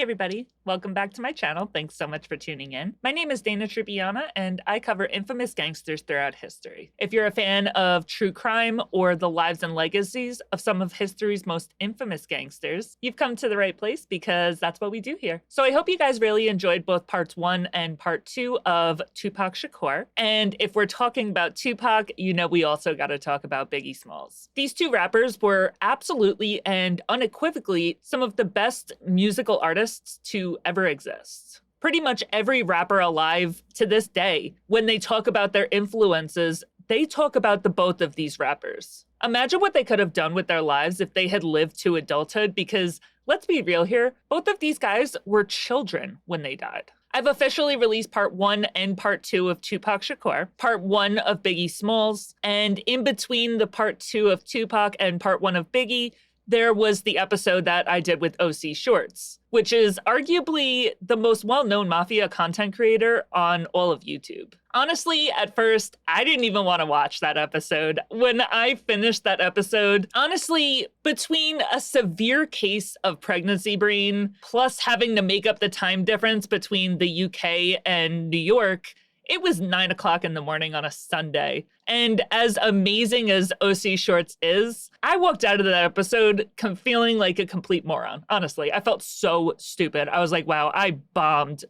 everybody, welcome back to my channel. Thanks so much for tuning in. My name is Dana Tripiana and I cover infamous gangsters throughout history. If you're a fan of true crime or the lives and legacies of some of history's most infamous gangsters, you've come to the right place because that's what we do here. So I hope you guys really enjoyed both parts 1 and part 2 of Tupac Shakur. And if we're talking about Tupac, you know we also got to talk about Biggie Smalls. These two rappers were absolutely and unequivocally some of the best musical artists to ever exist. Pretty much every rapper alive to this day, when they talk about their influences, they talk about the both of these rappers. Imagine what they could have done with their lives if they had lived to adulthood, because let's be real here, both of these guys were children when they died. I've officially released part 1 and part 2 of Tupac Shakur, part 1 of Biggie Smalls, and in between the part 2 of Tupac and part 1 of Biggie, there was the episode that I did with OC Shorts, which is arguably the most well-known mafia content creator on all of YouTube. Honestly, at first, I didn't even want to watch that episode. When I finished that episode, honestly, between a severe case of pregnancy brain, plus having to make up the time difference between the UK and New York, it was 9 o'clock in the morning on a Sunday. And as amazing as OC Shorts is, I walked out of that episode feeling like a complete moron. Honestly, I felt so stupid. I was like, wow, I bombed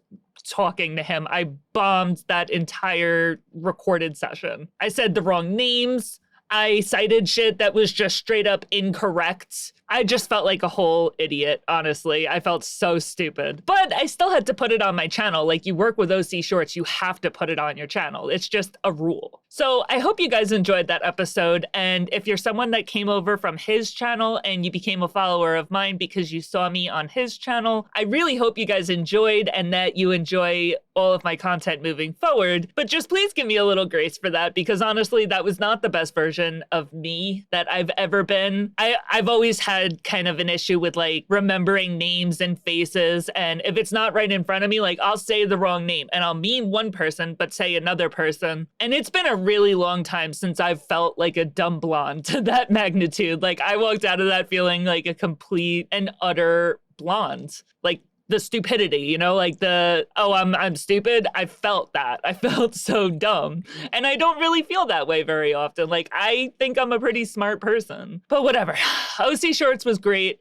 talking to him. I bombed that entire recorded session. I said the wrong names. I cited shit that was just straight up incorrect. I just felt like a whole idiot, honestly. I felt so stupid. But I still had to put it on my channel. Like, you work with OC Shorts, you have to put it on your channel. It's just a rule. So I hope you guys enjoyed that episode. And if you're someone that came over from his channel and you became a follower of mine because you saw me on his channel, I really hope you guys enjoyed and that you enjoy all of my content moving forward. But just please give me a little grace for that, because honestly, that was not the best version of me that I've ever been. I've always had kind of an issue with like remembering names and faces, and if it's not right in front of me, like I'll say the wrong name and I'll mean one person but say another person. And it's been a really long time since I've felt like a dumb blonde to that magnitude. Like, I walked out of that feeling like a complete and utter blonde. Like, the stupidity, you know, like I'm stupid. I felt that. I felt so dumb. And I don't really feel that way very often. Like, I think I'm a pretty smart person, but whatever. OC Shorts was great.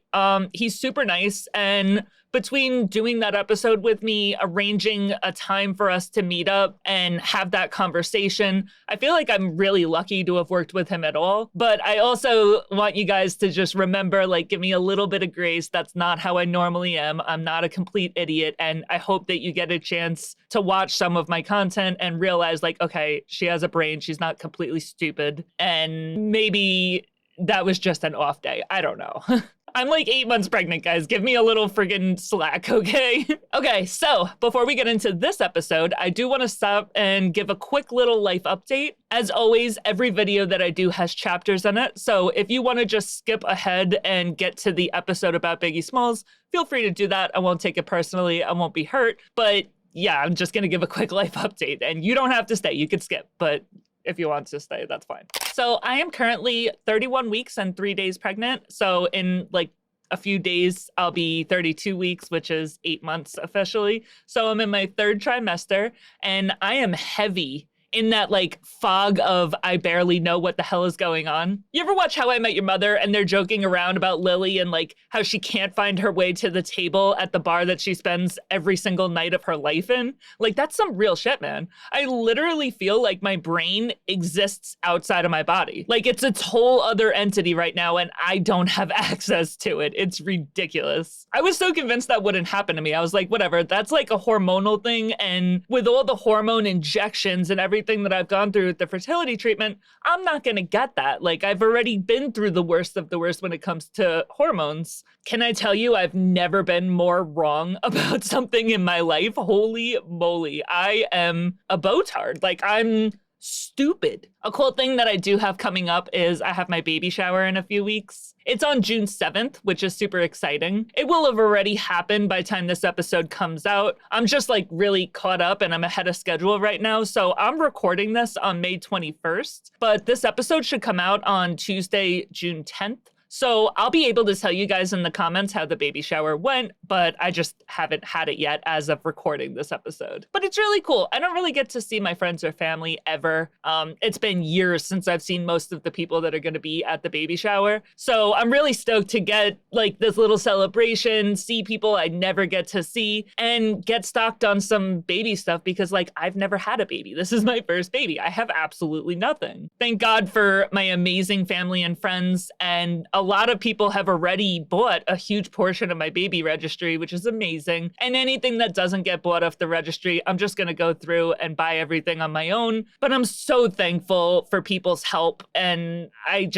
He's super nice. And between doing that episode with me, arranging a time for us to meet up and have that conversation, I feel like I'm really lucky to have worked with him at all. But I also want you guys to just remember, like, give me a little bit of grace. That's not how I normally am. I'm not a complete idiot. And I hope that you get a chance to watch some of my content and realize, like, okay, she has a brain. She's not completely stupid. And maybe that was just an off day. I don't know. I'm like 8 months pregnant, guys. Give me a little friggin' slack, okay? Okay, so before we get into this episode, I do want to stop and give a quick little life update. As always, every video that I do has chapters in it. So if you want to just skip ahead and get to the episode about Biggie Smalls, feel free to do that. I won't take it personally. I won't be hurt. But yeah, I'm just going to give a quick life update. And you don't have to stay. You could skip. But if you want to stay, that's fine. So I am currently 31 weeks and 3 days pregnant. So in like a few days, I'll be 32 weeks, which is 8 months officially. So I'm in my 3rd trimester and I am heavy in that like fog of I barely know what the hell is going on. You ever watch How I Met Your Mother and they're joking around about Lily and like how she can't find her way to the table at the bar that she spends every single night of her life in? Like, that's some real shit, man. I literally feel like my brain exists outside of my body. Like, it's its whole other entity right now and I don't have access to it. It's ridiculous. I was so convinced that wouldn't happen to me. I was like, whatever, that's like a hormonal thing. And with all the hormone injections and everything that I've gone through with the fertility treatment, I'm not going to get that. Like, I've already been through the worst of the worst when it comes to hormones. Can I tell you, I've never been more wrong about something in my life. Holy moly. I am a botard. Like, I'm stupid. A cool thing that I do have coming up is I have my baby shower in a few weeks. It's on June 7th, which is super exciting. It will have already happened by the time this episode comes out. I'm just like really caught up and I'm ahead of schedule right now. So I'm recording this on May 21st, but this episode should come out on Tuesday, June 10th. So I'll be able to tell you guys in the comments how the baby shower went, but I just haven't had it yet as of recording this episode. But it's really cool. I don't really get to see my friends or family ever. It's been years since I've seen most of the people that are going to be at the baby shower. So I'm really stoked to get like this little celebration, see people I never get to see, and get stocked on some baby stuff because like I've never had a baby. This is my first baby. I have absolutely nothing. Thank God for my amazing family and friends. And a lot of people have already bought a huge portion of my baby registry, which is amazing. And anything that doesn't get bought off the registry, I'm just going to go through and buy everything on my own. But I'm so thankful for people's help. And I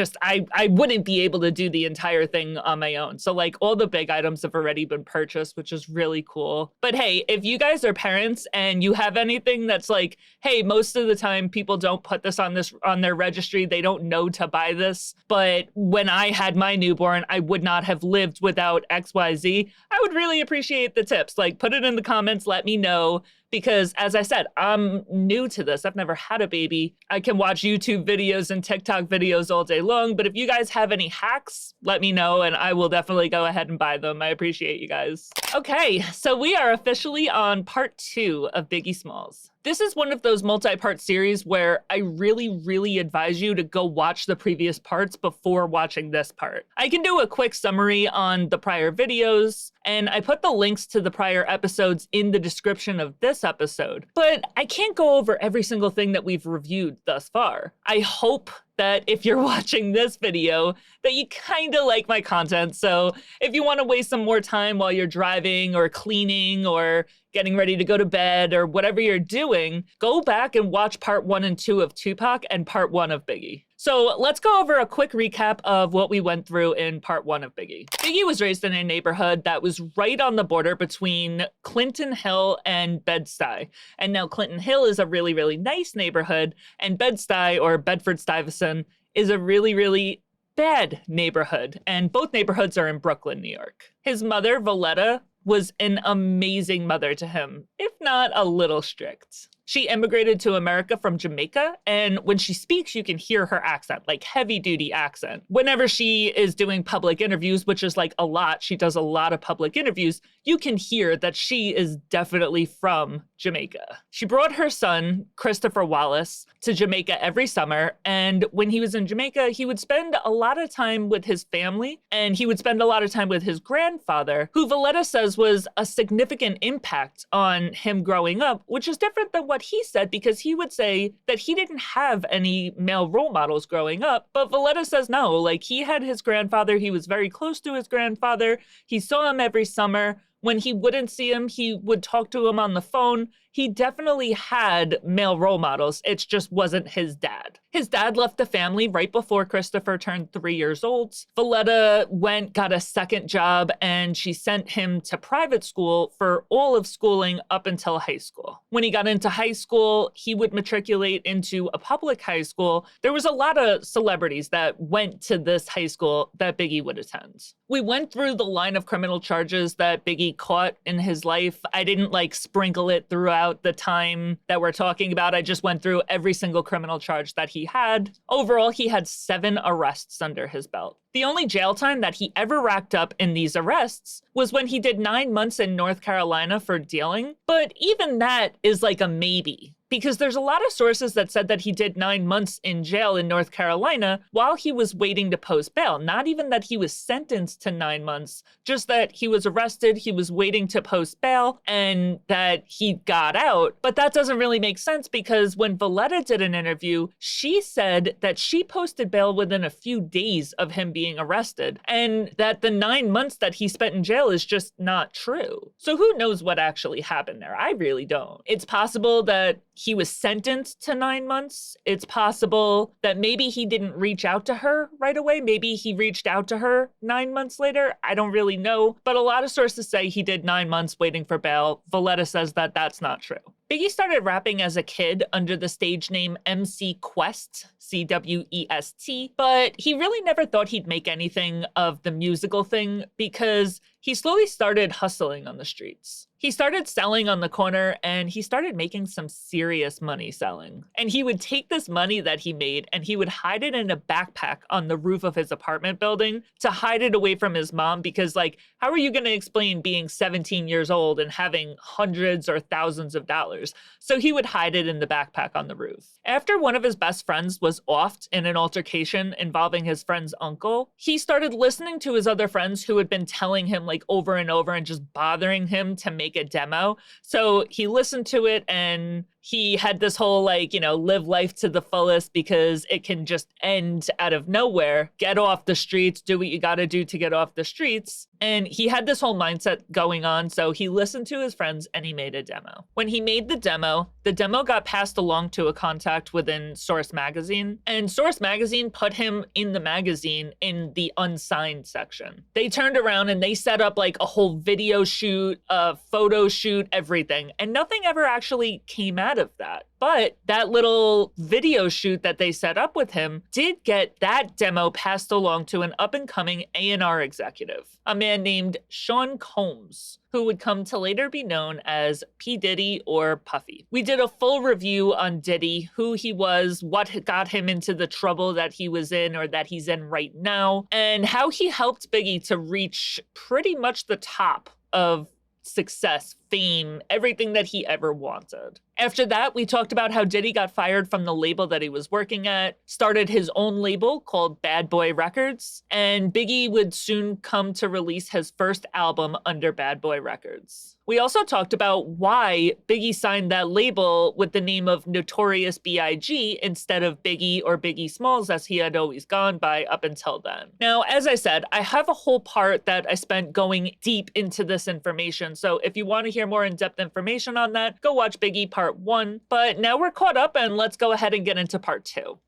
wouldn't be able to do the entire thing on my own. So like all the big items have already been purchased, which is really cool. But hey, if you guys are parents and you have anything that's like, hey, most of the time people don't put this on their registry, they don't know to buy this. But when I had my newborn, I would not have lived without XYZ. I would really appreciate the tips. Like put it in the comments, let me know. Because as I said, I'm new to this. I've never had a baby. I can watch YouTube videos and TikTok videos all day long. But if you guys have any hacks, let me know and I will definitely go ahead and buy them. I appreciate you guys. Okay, so we are officially on part 2 of Biggie Smalls. This is one of those multi-part series where I really advise you to go watch the previous parts before watching this part. I can do a quick summary on the prior videos, and I put the links to the prior episodes in the description of this episode, but I can't go over every single thing that we've reviewed thus far. I hope that if you're watching this video, that you kind of like my content. So if you want to waste some more time while you're driving or cleaning or getting ready to go to bed or whatever you're doing, go back and watch part 1 and 2 of Tupac and part 1 of Biggie. So let's go over a quick recap of what we went through in part 1 of Biggie. Biggie was raised in a neighborhood that was right on the border between Clinton Hill and Bed-Stuy. And now Clinton Hill is a really nice neighborhood, and Bed-Stuy, or Bedford-Stuyvesant, is a really bad neighborhood. And both neighborhoods are in Brooklyn, New York. His mother, Valletta, was an amazing mother to him, if not a little strict. She immigrated to America from Jamaica, and when she speaks, you can hear her accent, like heavy-duty accent. Whenever she is doing public interviews, which is like a lot, she does a lot of public interviews, you can hear that she is definitely from Jamaica. She brought her son, Christopher Wallace, to Jamaica every summer, and when he was in Jamaica, he would spend a lot of time with his family, and he would spend a lot of time with his grandfather, who Valletta says was a significant impact on him growing up, which is different than what he said, because he would say that he didn't have any male role models growing up. But Valletta says no, like he had his grandfather. He was very close to his grandfather. He saw him every summer. When he wouldn't see him, he would talk to him on the phone. He definitely had male role models. It just wasn't his dad. His dad left the family right before Christopher turned 3 years old. Valletta got a second job, and she sent him to private school for all of schooling up until high school. When he got into high school, he would matriculate into a public high school. There was a lot of celebrities that went to this high school that Biggie would attend. We went through the line of criminal charges that Biggie caught in his life. I didn't like sprinkle it throughout the time that we're talking about. I just went through every single criminal charge that he had. Overall, he had 7 arrests under his belt. The only jail time that he ever racked up in these arrests was when he did 9 months in North Carolina for dealing. But even that is like a maybe, because there's a lot of sources that said that he did 9 months in jail in North Carolina while he was waiting to post bail. Not even that he was sentenced to 9 months, just that he was arrested, he was waiting to post bail, and that he got out. But that doesn't really make sense, because when Valletta did an interview, she said that she posted bail within a few days of him being arrested, and that the 9 months that he spent in jail is just not true. So who knows what actually happened there? I really don't. It's possible that he was sentenced to 9 months. It's possible that maybe he didn't reach out to her right away. Maybe he reached out to her 9 months later. I don't really know. But a lot of sources say he did 9 months waiting for bail. Valletta says that that's not true. Biggie started rapping as a kid under the stage name MC Quest, Quest, but he really never thought he'd make anything of the musical thing because he slowly started hustling on the streets. He started selling on the corner and he started making some serious money selling. And he would take this money that he made and he would hide it in a backpack on the roof of his apartment building to hide it away from his mom because, like, how are you going to explain being 17 years old and having hundreds or thousands of dollars? So he would hide it in the backpack on the roof. After one of his best friends was offed in an altercation involving his friend's uncle, he started listening to his other friends who had been telling him like over and over and just bothering him to make a demo. So he listened to it and he had this whole like, live life to the fullest because it can just end out of nowhere. Get off the streets, do what you got to do to get off the streets. And he had this whole mindset going on. So he listened to his friends and he made a demo. When he made the demo got passed along to a contact within Source Magazine. And Source Magazine put him in the magazine in the unsigned section. They turned around and they set up like a whole video shoot, a photo shoot, everything. And nothing ever actually came out of that. But that little video shoot that they set up with him did get that demo passed along to an up-and-coming A&R executive, a man named Sean Combs, who would come to later be known as P. Diddy or Puffy. We did a full review on Diddy, who he was, what got him into the trouble that he was in or that he's in right now, and how he helped Biggie to reach pretty much the top of success, fame, everything that he ever wanted. After that, we talked about how Diddy got fired from the label that he was working at, started his own label called Bad Boy Records, and Biggie would soon come to release his first album under Bad Boy Records. We also talked about why Biggie signed that label with the name of Notorious B.I.G. instead of Biggie or Biggie Smalls as he had always gone by up until then. Now, as I said, I have a whole part that I spent going deep into this information, so if you want to hear more in-depth information on that, go watch Biggie Part 1. But now we're caught up and let's go ahead and get into Part 2.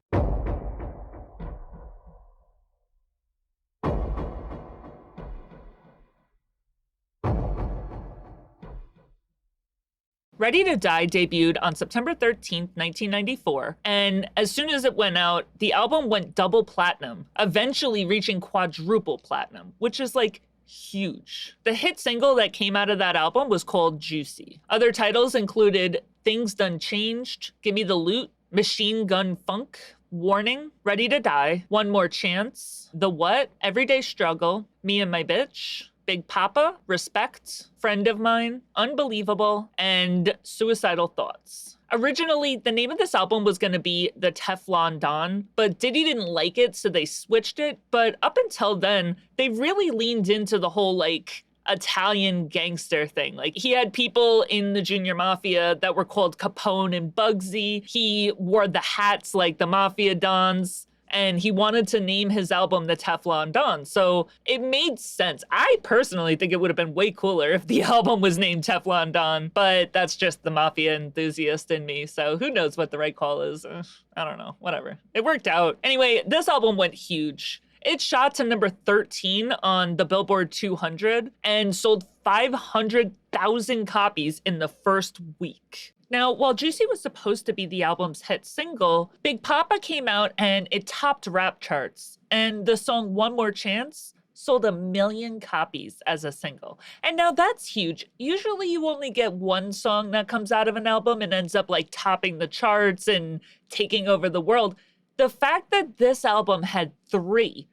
Ready to Die debuted on September 13th, 1994, and as soon as it went out, the album went double platinum, eventually reaching quadruple platinum, which is like huge. The hit single that came out of that album was called Juicy. Other titles included Things Done Changed, Gimme the Loot, Machine Gun Funk, Warning, Ready to Die, One More Chance, The What, Everyday Struggle, Me and My Bitch, Big Poppa, Respect, Friend of Mine, Unbelievable, and Suicidal Thoughts. Originally, the name of this album was going to be The Teflon Don, but Diddy didn't like it, so they switched it. But up until then, they really leaned into the whole, like, Italian gangster thing. Like, he had people in the Junior Mafia that were called Capone and Bugsy. He wore the hats like the Mafia Dons. And he wanted to name his album The Teflon Don. So it made sense. I personally think it would have been way cooler if the album was named Teflon Don, but that's just the mafia enthusiast in me. So who knows what the right call is? I don't know, whatever. It worked out. Anyway, this album went huge. It shot to number 13 on the Billboard 200 and sold 500,000 copies in the first week. Now, while Juicy was supposed to be the album's hit single, Big Poppa came out and it topped rap charts. And the song One More Chance sold 1 million copies as a single. And now that's huge. Usually you only get one song that comes out of an album and ends up like topping the charts and taking over the world. The fact that this album had three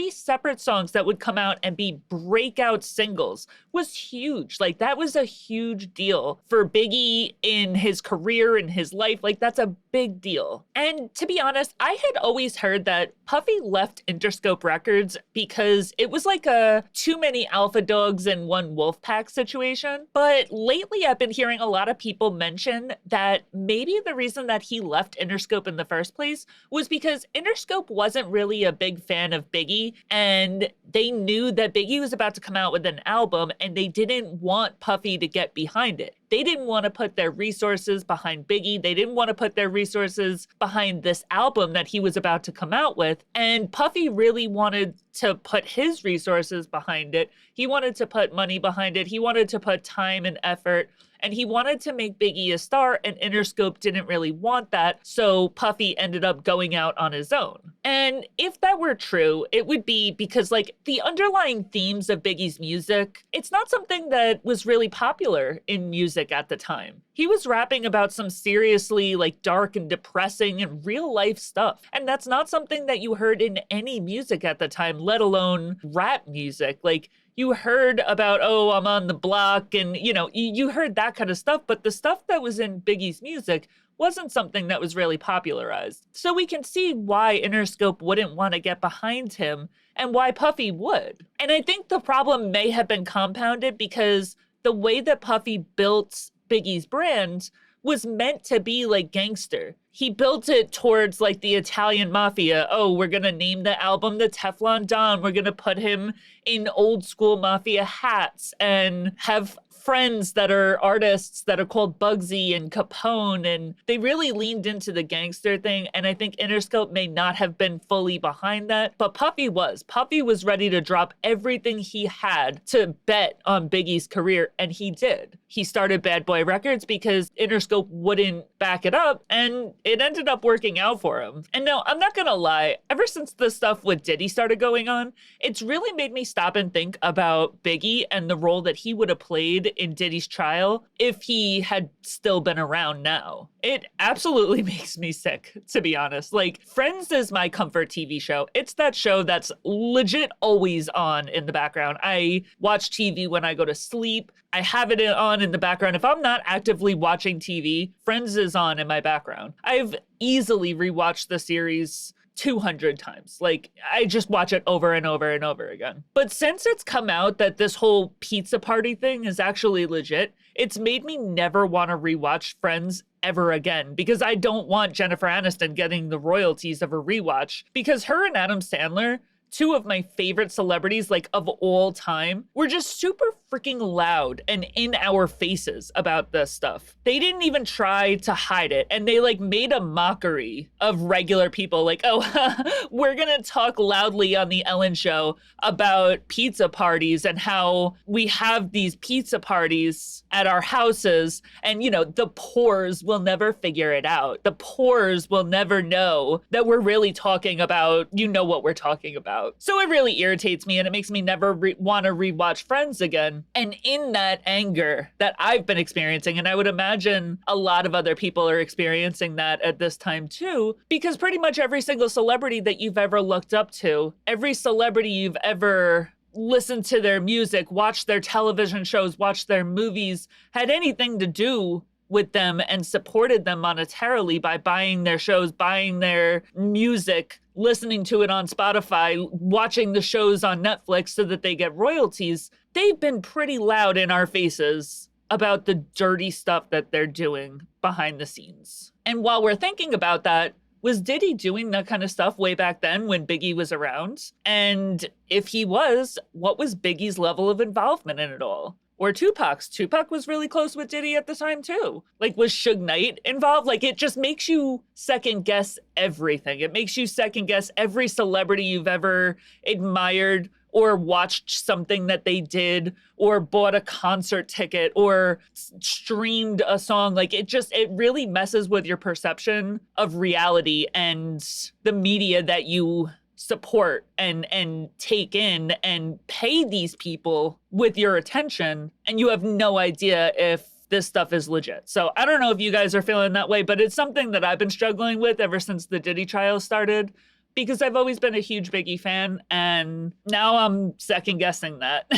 separate songs that would come out and be breakout singles was huge. Like, that was a huge deal for Biggie in his career, in his life. Like, that's a big deal. And to be honest, I had always heard that Puffy left Interscope Records because it was like a too many alpha dogs and one wolf pack situation. But lately I've been hearing a lot of people mention that maybe the reason that he left Interscope in the first place was because Interscope wasn't really a big fan of Biggie, and they knew that Biggie was about to come out with an album and they didn't want Puffy to get behind it. They didn't want to put their resources behind Biggie. They didn't want to put their resources behind this album that he was about to come out with. And Puffy really wanted to put his resources behind it. He wanted to put money behind it. He wanted to put time and effort. And he wanted to make Biggie a star, and Interscope didn't really want that, so Puffy ended up going out on his own. And if that were true, it would be because, like, the underlying themes of Biggie's music, it's not something that was really popular in music at the time. He was rapping about some seriously, like, dark and depressing and real-life stuff. And that's not something that you heard in any music at the time, let alone rap music. Like, you heard about, oh, I'm on the block, and, you know, you heard that kind of stuff, but the stuff that was in Biggie's music wasn't something that was really popularized. So we can see why Interscope wouldn't want to get behind him and why Puffy would. And I think the problem may have been compounded because the way that Puffy built Biggie's brand was meant to be like gangster. He built it towards like the Italian mafia. Oh, we're gonna name the album the Teflon Don. We're gonna put him in old school mafia hats and have friends that are artists that are called Bugsy and Capone, and they really leaned into the gangster thing, and I think Interscope may not have been fully behind that, but Puffy was. Puffy was ready to drop everything he had to bet on Biggie's career, and he did. He started Bad Boy Records because Interscope wouldn't back it up, and it ended up working out for him. And no, I'm not gonna lie, ever since the stuff with Diddy started going on, it's really made me stop and think about Biggie and the role that he would have played in Diddy's trial if he had still been around now. It absolutely makes me sick, to be honest. Like, Friends is my comfort TV show. It's that show that's legit always on in the background. I watch TV when I go to sleep. I have it on in the background. If I'm not actively watching TV, Friends is on in my background. I've easily rewatched the series 200 times. Like, I just watch it over and over and over again. But since it's come out that this whole pizza party thing is actually legit, it's made me never want to rewatch Friends ever again, because I don't want Jennifer Aniston getting the royalties of a rewatch, because her and Adam Sandler, two of my favorite celebrities, like, of all time, were just super freaking loud and in our faces about this stuff. They didn't even try to hide it, and they, like, made a mockery of regular people, like, oh, we're gonna talk loudly on the Ellen Show about pizza parties and how we have these pizza parties at our houses, and, you know, the poors will never figure it out. The poors will never know that we're really talking about, you know, what we're talking about. So it really irritates me, and it makes me never want to rewatch Friends again. And in that anger that I've been experiencing, and I would imagine a lot of other people are experiencing that at this time too, because pretty much every single celebrity that you've ever looked up to, every celebrity you've ever listened to their music, watched their television shows, watched their movies, had anything to do with them and supported them monetarily by buying their shows, buying their music, listening to it on Spotify, watching the shows on Netflix so that they get royalties, they've been pretty loud in our faces about the dirty stuff that they're doing behind the scenes. And while we're thinking about that, was Diddy doing that kind of stuff way back then when Biggie was around? And if he was, what was Biggie's level of involvement in it all? Or Tupac's. Tupac was really close with Diddy at the time too. Like, was Suge Knight involved? Like, it just makes you second guess everything. It makes you second guess every celebrity you've ever admired or watched something that they did or bought a concert ticket or streamed a song. Like, it really messes with your perception of reality and the media that you support and take in and pay these people with your attention, and you have no idea if this stuff is legit. So I don't know if you guys are feeling that way, but it's something that I've been struggling with ever since the Diddy trial started, because I've always been a huge Biggie fan, and now I'm second guessing that.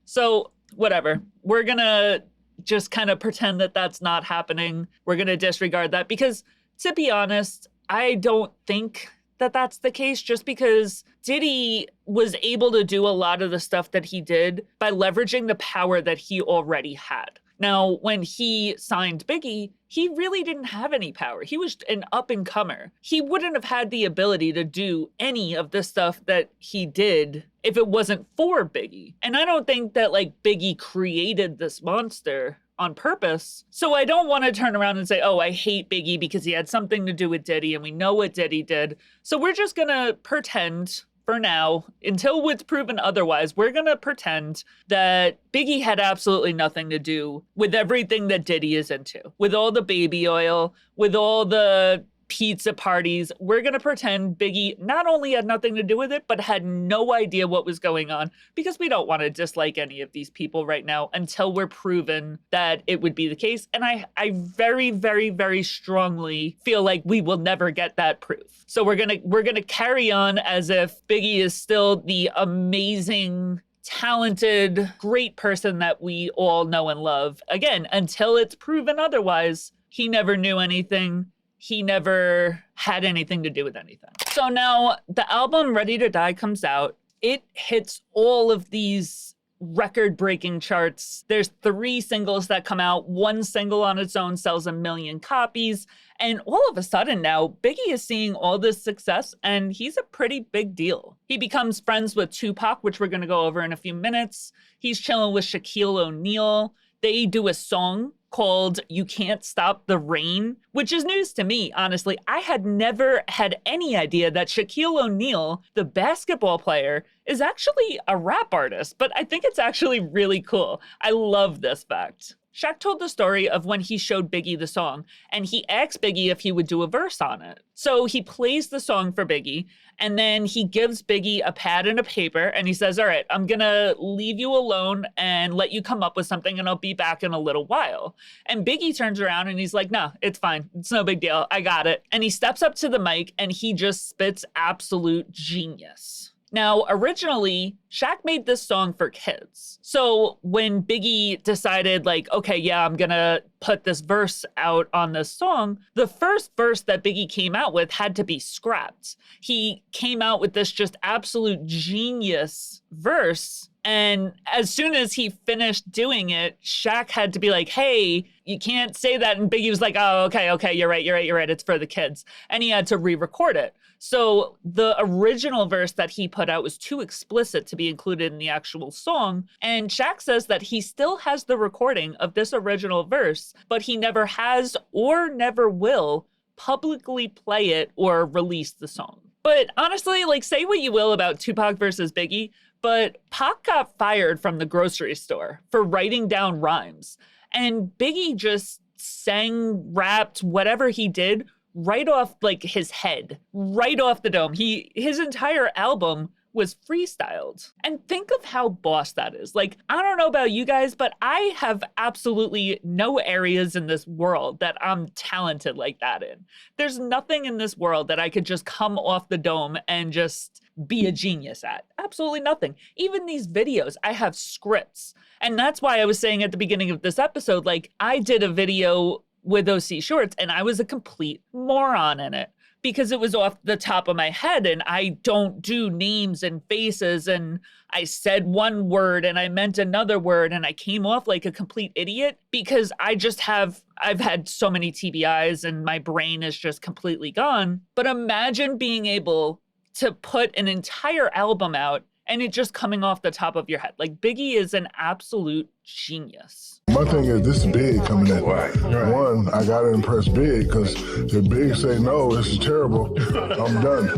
So whatever, we're gonna just kind of pretend that that's not happening. We're gonna disregard that, because to be honest, I don't think that that's the case, just because Diddy was able to do a lot of the stuff that he did by leveraging the power that he already had. Now, when he signed Biggie, he really didn't have any power. He was an up-and-comer. He wouldn't have had the ability to do any of the stuff that he did if it wasn't for Biggie. And I don't think that, like, Biggie created this monster on purpose. So I don't want to turn around and say, oh, I hate Biggie because he had something to do with Diddy and we know what Diddy did. So we're just going to pretend for now, until it's proven otherwise, we're going to pretend that Biggie had absolutely nothing to do with everything that Diddy is into. With all the baby oil, with all the pizza parties, we're going to pretend Biggie not only had nothing to do with it, but had no idea what was going on, because we don't want to dislike any of these people right now until we're proven that it would be the case. And I very, very, very strongly feel like we will never get that proof. So we're going to carry on as if Biggie is still the amazing, talented, great person that we all know and love. Again, until it's proven otherwise, he never knew anything. He never had anything to do with anything. So now the album Ready to Die comes out. It hits all of these record-breaking charts. There's 3 singles that come out. 1 single on its own sells 1 million copies. And all of a sudden now, Biggie is seeing all this success, and he's a pretty big deal. He becomes friends with Tupac, which we're going to go over in a few minutes. He's chilling with Shaquille O'Neal. They do a song called You Can't Stop the Rain, which is news to me, honestly. I had never had any idea that Shaquille O'Neal, the basketball player, is actually a rap artist, but I think it's actually really cool. I love this fact. Shaq told the story of when he showed Biggie the song, and he asked Biggie if he would do a verse on it. So he plays the song for Biggie, and then he gives Biggie a pad and a paper, and he says, all right, I'm gonna leave you alone and let you come up with something, and I'll be back in a little while. And Biggie turns around and he's like, no, it's fine. It's no big deal. I got it. And he steps up to the mic and he just spits absolute genius. Now, originally, Shaq made this song for kids. So when Biggie decided, like, okay, yeah, I'm gonna put this verse out on this song, the first verse that Biggie came out with had to be scrapped. He came out with this just absolute genius verse. And as soon as he finished doing it, Shaq had to be like, hey, you can't say that. And Biggie was like, oh, okay, you're right. It's for the kids. And he had to re-record it. So the original verse that he put out was too explicit to be included in the actual song. And Shaq says that he still has the recording of this original verse, but he never has or never will publicly play it or release the song. But honestly, like, say what you will about Tupac versus Biggie, but Pac got fired from the grocery store for writing down rhymes. And Biggie just sang, rapped, whatever he did, right off like his head, right off the dome. His entire album was freestyled. And think of how boss that is. Like, I don't know about you guys, but I have absolutely no areas in this world that I'm talented like that in. There's nothing in this world that I could just come off the dome and just be a genius at. Absolutely nothing. Even these videos, I have scripts. And that's why I was saying at the beginning of this episode, like, I did a video with OC Shorts and I was a complete moron in it, because it was off the top of my head and I don't do names and faces, and I said one word and I meant another word and I came off like a complete idiot because I've had so many TBIs and my brain is just completely gone. But imagine being able to put an entire album out and it just coming off the top of your head. Like, Biggie is an absolute genius. My thing is, this is Big coming in. One, I gotta impress Big, because if Big say no, this is terrible, I'm done.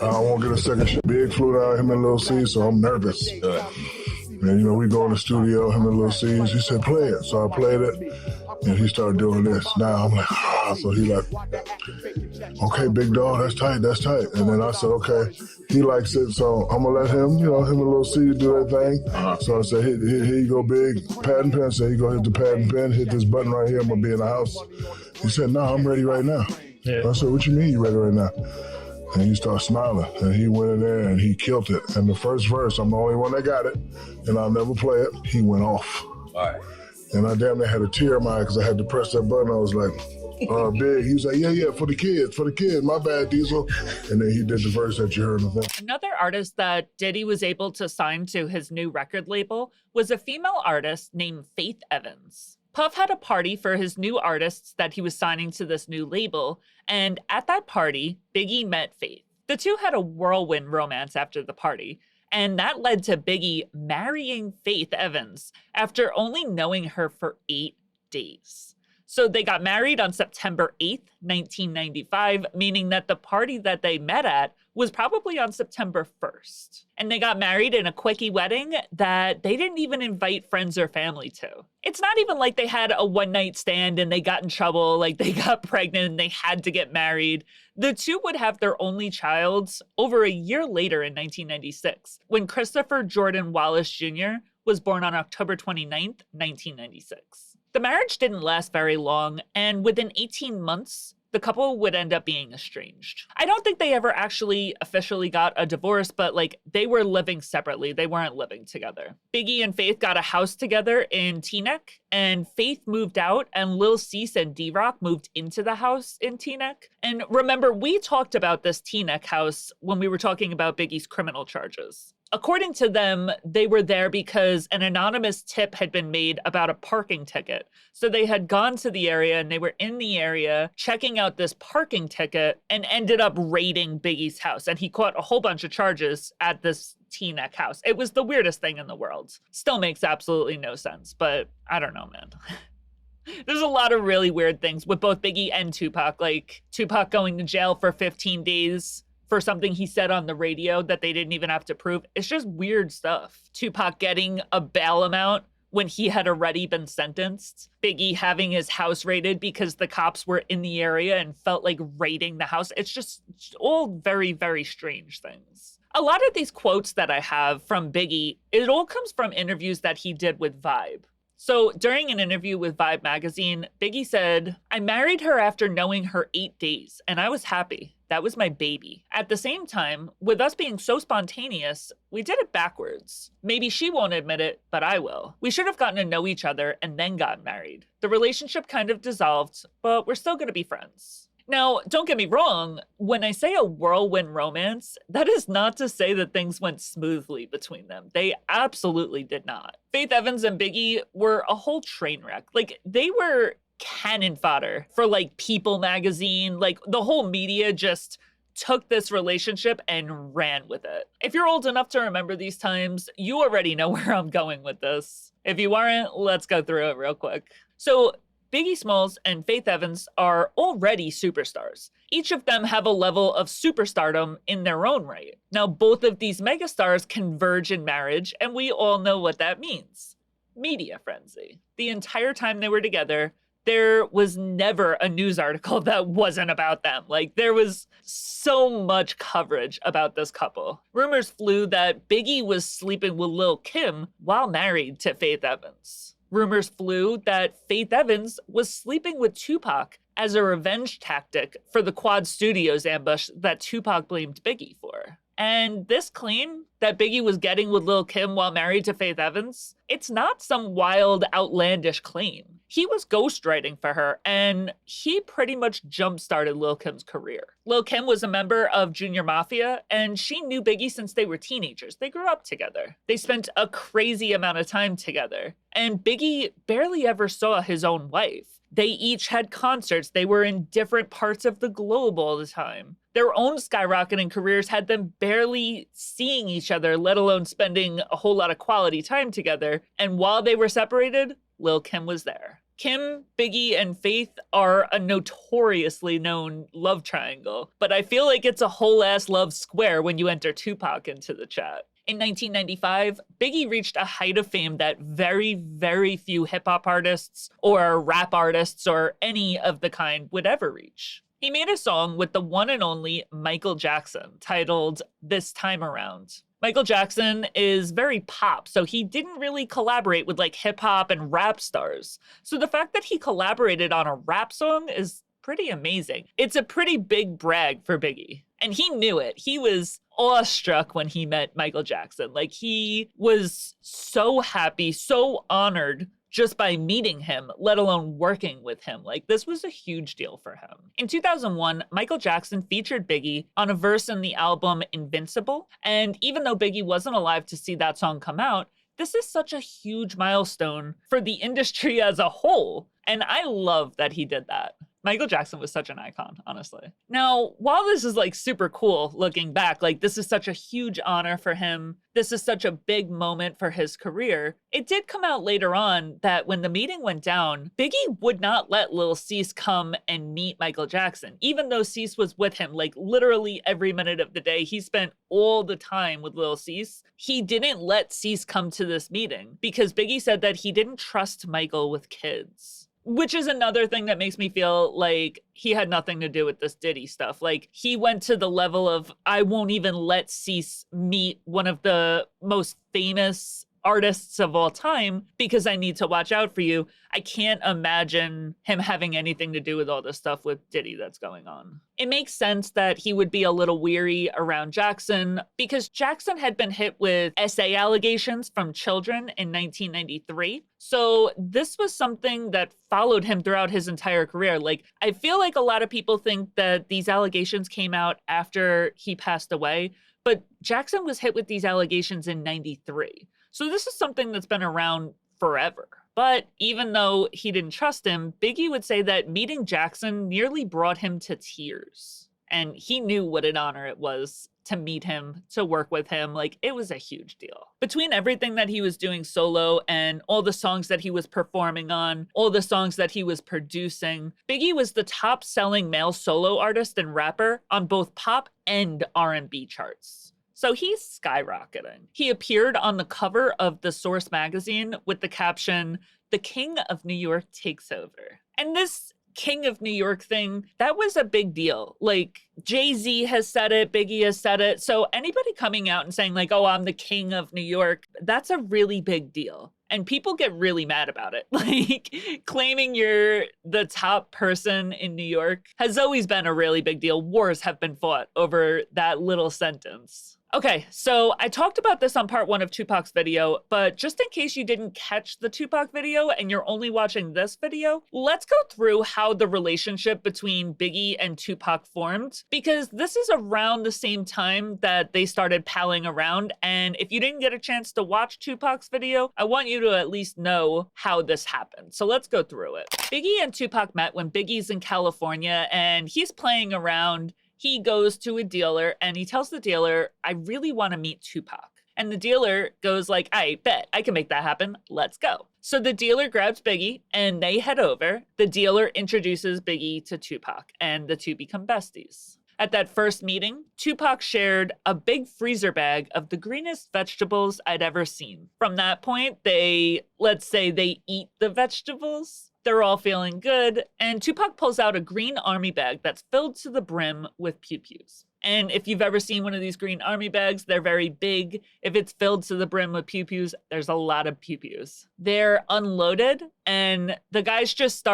I won't get a second shot. Big flew down, him and Lil C, so I'm nervous. And you know, we go in the studio, him and Lil C, he said, play it. So I played it, and he started doing this. Now I'm like, ah. So he like, okay, big dog, that's tight. And then I said, okay, he likes it, so I'm gonna let him, him and Lil C do their thing. So I said, here you go, Big, pad and pen. So he go hit the pad and pen, hit this button right here, I'm gonna be in the house. He said, no, I'm ready right now. Yeah. I said, what you mean you ready right now? And he started smiling, and he went in there and he killed it. And the first verse, I'm the only one that got it, and I'll never play it, he went off. All right. And I damn near had a tear in my eye because I had to press that button. I was like, Big. He was like, yeah, for the kids, my bad, Diesel. And then he did the verse that you heard. Another artist that Diddy was able to sign to his new record label was a female artist named Faith Evans. Puff had a party for his new artists that he was signing to this new label, and at that party, Biggie met Faith. The two had a whirlwind romance after the party, and that led to Biggie marrying Faith Evans after only knowing her for 8 days. So they got married on September 8th, 1995, meaning that the party that they met at was probably on September 1st. And they got married in a quickie wedding that they didn't even invite friends or family to. It's not even like they had a one-night stand and they got in trouble, like they got pregnant and they had to get married. The two would have their only child over a year later in 1996, when Christopher Jordan Wallace Jr. was born on October 29th, 1996. The marriage didn't last very long, and within 18 months, the couple would end up being estranged. I don't think they ever actually officially got a divorce, but like they were living separately. They weren't living together. Biggie and Faith got a house together in Teaneck, and Faith moved out, and Lil Cease and D-Rock moved into the house in Teaneck. And remember, we talked about this Teaneck house when we were talking about Biggie's criminal charges. According to them, they were there because an anonymous tip had been made about a parking ticket. So they had gone to the area and they were in the area checking out this parking ticket and ended up raiding Biggie's house. And he caught a whole bunch of charges at this Teaneck house. It was the weirdest thing in the world. Still makes absolutely no sense, but I don't know, man. There's a lot of really weird things with both Biggie and Tupac, like Tupac going to jail for 15 days for something he said on the radio that they didn't even have to prove. It's just weird stuff. Tupac getting a bail amount when he had already been sentenced. Biggie having his house raided because the cops were in the area and felt like raiding the house. It's just all very, very strange things. A lot of these quotes that I have from Biggie, it all comes from interviews that he did with Vibe. So during an interview with Vibe magazine, Biggie said, "I married her after knowing her 8 days, and I was happy. That was my baby. At the same time, with us being so spontaneous, we did it backwards. Maybe she won't admit it, but I will. We should have gotten to know each other and then got married. The relationship kind of dissolved, but we're still gonna be friends." Now, don't get me wrong, when I say a whirlwind romance, that is not to say that things went smoothly between them. They absolutely did not. Faith Evans and Biggie were a whole train wreck. Like, they were cannon fodder for like People magazine. Like, the whole media just took this relationship and ran with it. If you're old enough to remember these times, you already know where I'm going with this. If you aren't, let's go through it real quick. So Biggie Smalls and Faith Evans are already superstars. Each of them have a level of superstardom in their own right. Now, both of these megastars converge in marriage, and we all know what that means. Media frenzy. The entire time they were together, there was never a news article that wasn't about them. Like, there was so much coverage about this couple. Rumors flew that Biggie was sleeping with Lil' Kim while married to Faith Evans. Rumors flew that Faith Evans was sleeping with Tupac as a revenge tactic for the Quad Studios ambush that Tupac blamed Biggie for. And this claim that Biggie was getting with Lil' Kim while married to Faith Evans, it's not some wild, outlandish claim. He was ghostwriting for her, and he pretty much jump-started Lil' Kim's career. Lil' Kim was a member of Junior M.A.F.I.A, and she knew Biggie since they were teenagers. They grew up together. They spent a crazy amount of time together, and Biggie barely ever saw his own wife. They each had concerts. They were in different parts of the globe all the time. Their own skyrocketing careers had them barely seeing each other, let alone spending a whole lot of quality time together. And while they were separated, Lil' Kim was there. Kim, Biggie, and Faith are a notoriously known love triangle, but I feel like it's a whole ass love square when you enter Tupac into the chat. In 1995, Biggie reached a height of fame that very, very few hip-hop artists or rap artists or any of the kind would ever reach. He made a song with the one and only Michael Jackson titled "This Time Around." Michael Jackson is very pop, so he didn't really collaborate with like hip-hop and rap stars. So the fact that he collaborated on a rap song is pretty amazing. It's a pretty big brag for Biggie. And he knew it. He was awestruck when he met Michael Jackson. Like, he was so happy, so honored just by meeting him, let alone working with him. Like, this was a huge deal for him. In 2001, Michael Jackson featured Biggie on a verse in the album Invincible. And even though Biggie wasn't alive to see that song come out, this is such a huge milestone for the industry as a whole. And I love that he did that. Michael Jackson was such an icon, honestly. Now, while this is like super cool looking back, like this is such a huge honor for him, this is such a big moment for his career, it did come out later on that when the meeting went down, Biggie would not let Lil Cease come and meet Michael Jackson, even though Cease was with him like literally every minute of the day. He spent all the time with Lil Cease. He didn't let Cease come to this meeting because Biggie said that he didn't trust Michael with kids. Which is another thing that makes me feel like he had nothing to do with this Diddy stuff. Like, he went to the level of, I won't even let Cease meet one of the most famous artists of all time because I need to watch out for you. I can't imagine him having anything to do with all this stuff with Diddy that's going on. It makes sense that he would be a little weary around Jackson because Jackson had been hit with SA allegations from children in 1993. So this was something that followed him throughout his entire career. Like, I feel like a lot of people think that these allegations came out after he passed away, but Jackson was hit with these allegations in 93. So this is something that's been around forever. But even though he didn't trust him, Biggie would say that meeting Jackson nearly brought him to tears. And he knew what an honor it was to meet him, to work with him. Like, it was a huge deal. Between everything that he was doing solo and all the songs that he was performing on, all the songs that he was producing, Biggie was the top-selling male solo artist and rapper on both pop and R&B charts. So he's skyrocketing. He appeared on the cover of The Source magazine with the caption, "The King of New York takes over." And this King of New York thing, that was a big deal. Like, Jay-Z has said it, Biggie has said it. So anybody coming out and saying like, oh, I'm the King of New York, that's a really big deal. And people get really mad about it. Like, claiming you're the top person in New York has always been a really big deal. Wars have been fought over that little sentence. Okay, so I talked about this on part 1 of Tupac's video, but just in case you didn't catch the Tupac video and you're only watching this video, let's go through how the relationship between Biggie and Tupac formed, because this is around the same time that they started palling around. And if you didn't get a chance to watch Tupac's video, I want you to at least know how this happened. So let's go through it. Biggie and Tupac met when Biggie's in California and he's playing around. He goes to a dealer and he tells the dealer, I really want to meet Tupac. And the dealer goes like, I bet I can make that happen. Let's go. So the dealer grabs Biggie and they head over. The dealer introduces Biggie to Tupac and the two become besties. At that first meeting, Tupac shared a big freezer bag of the greenest vegetables I'd ever seen. From that point, let's say they eat the vegetables. They're all feeling good, and Tupac pulls out a green army bag that's filled to the brim with pew-pews. And if you've ever seen one of these green army bags, they're very big. If it's filled to the brim with pew-pews, there's a lot of pew-pews. They're unloaded, and the guys just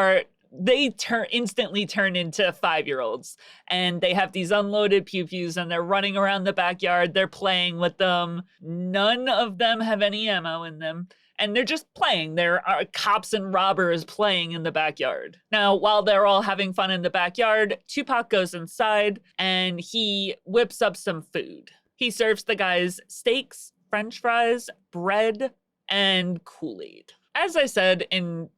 instantly turn into 5-year-olds. And they have these unloaded pew-pews, and they're running around the backyard. They're playing with them. None of them have any ammo in them. And they're just playing. There are cops and robbers playing in the backyard. Now, while they're all having fun in the backyard, Tupac goes inside and he whips up some food. He serves the guys steaks, French fries, bread, and Kool-Aid. As I said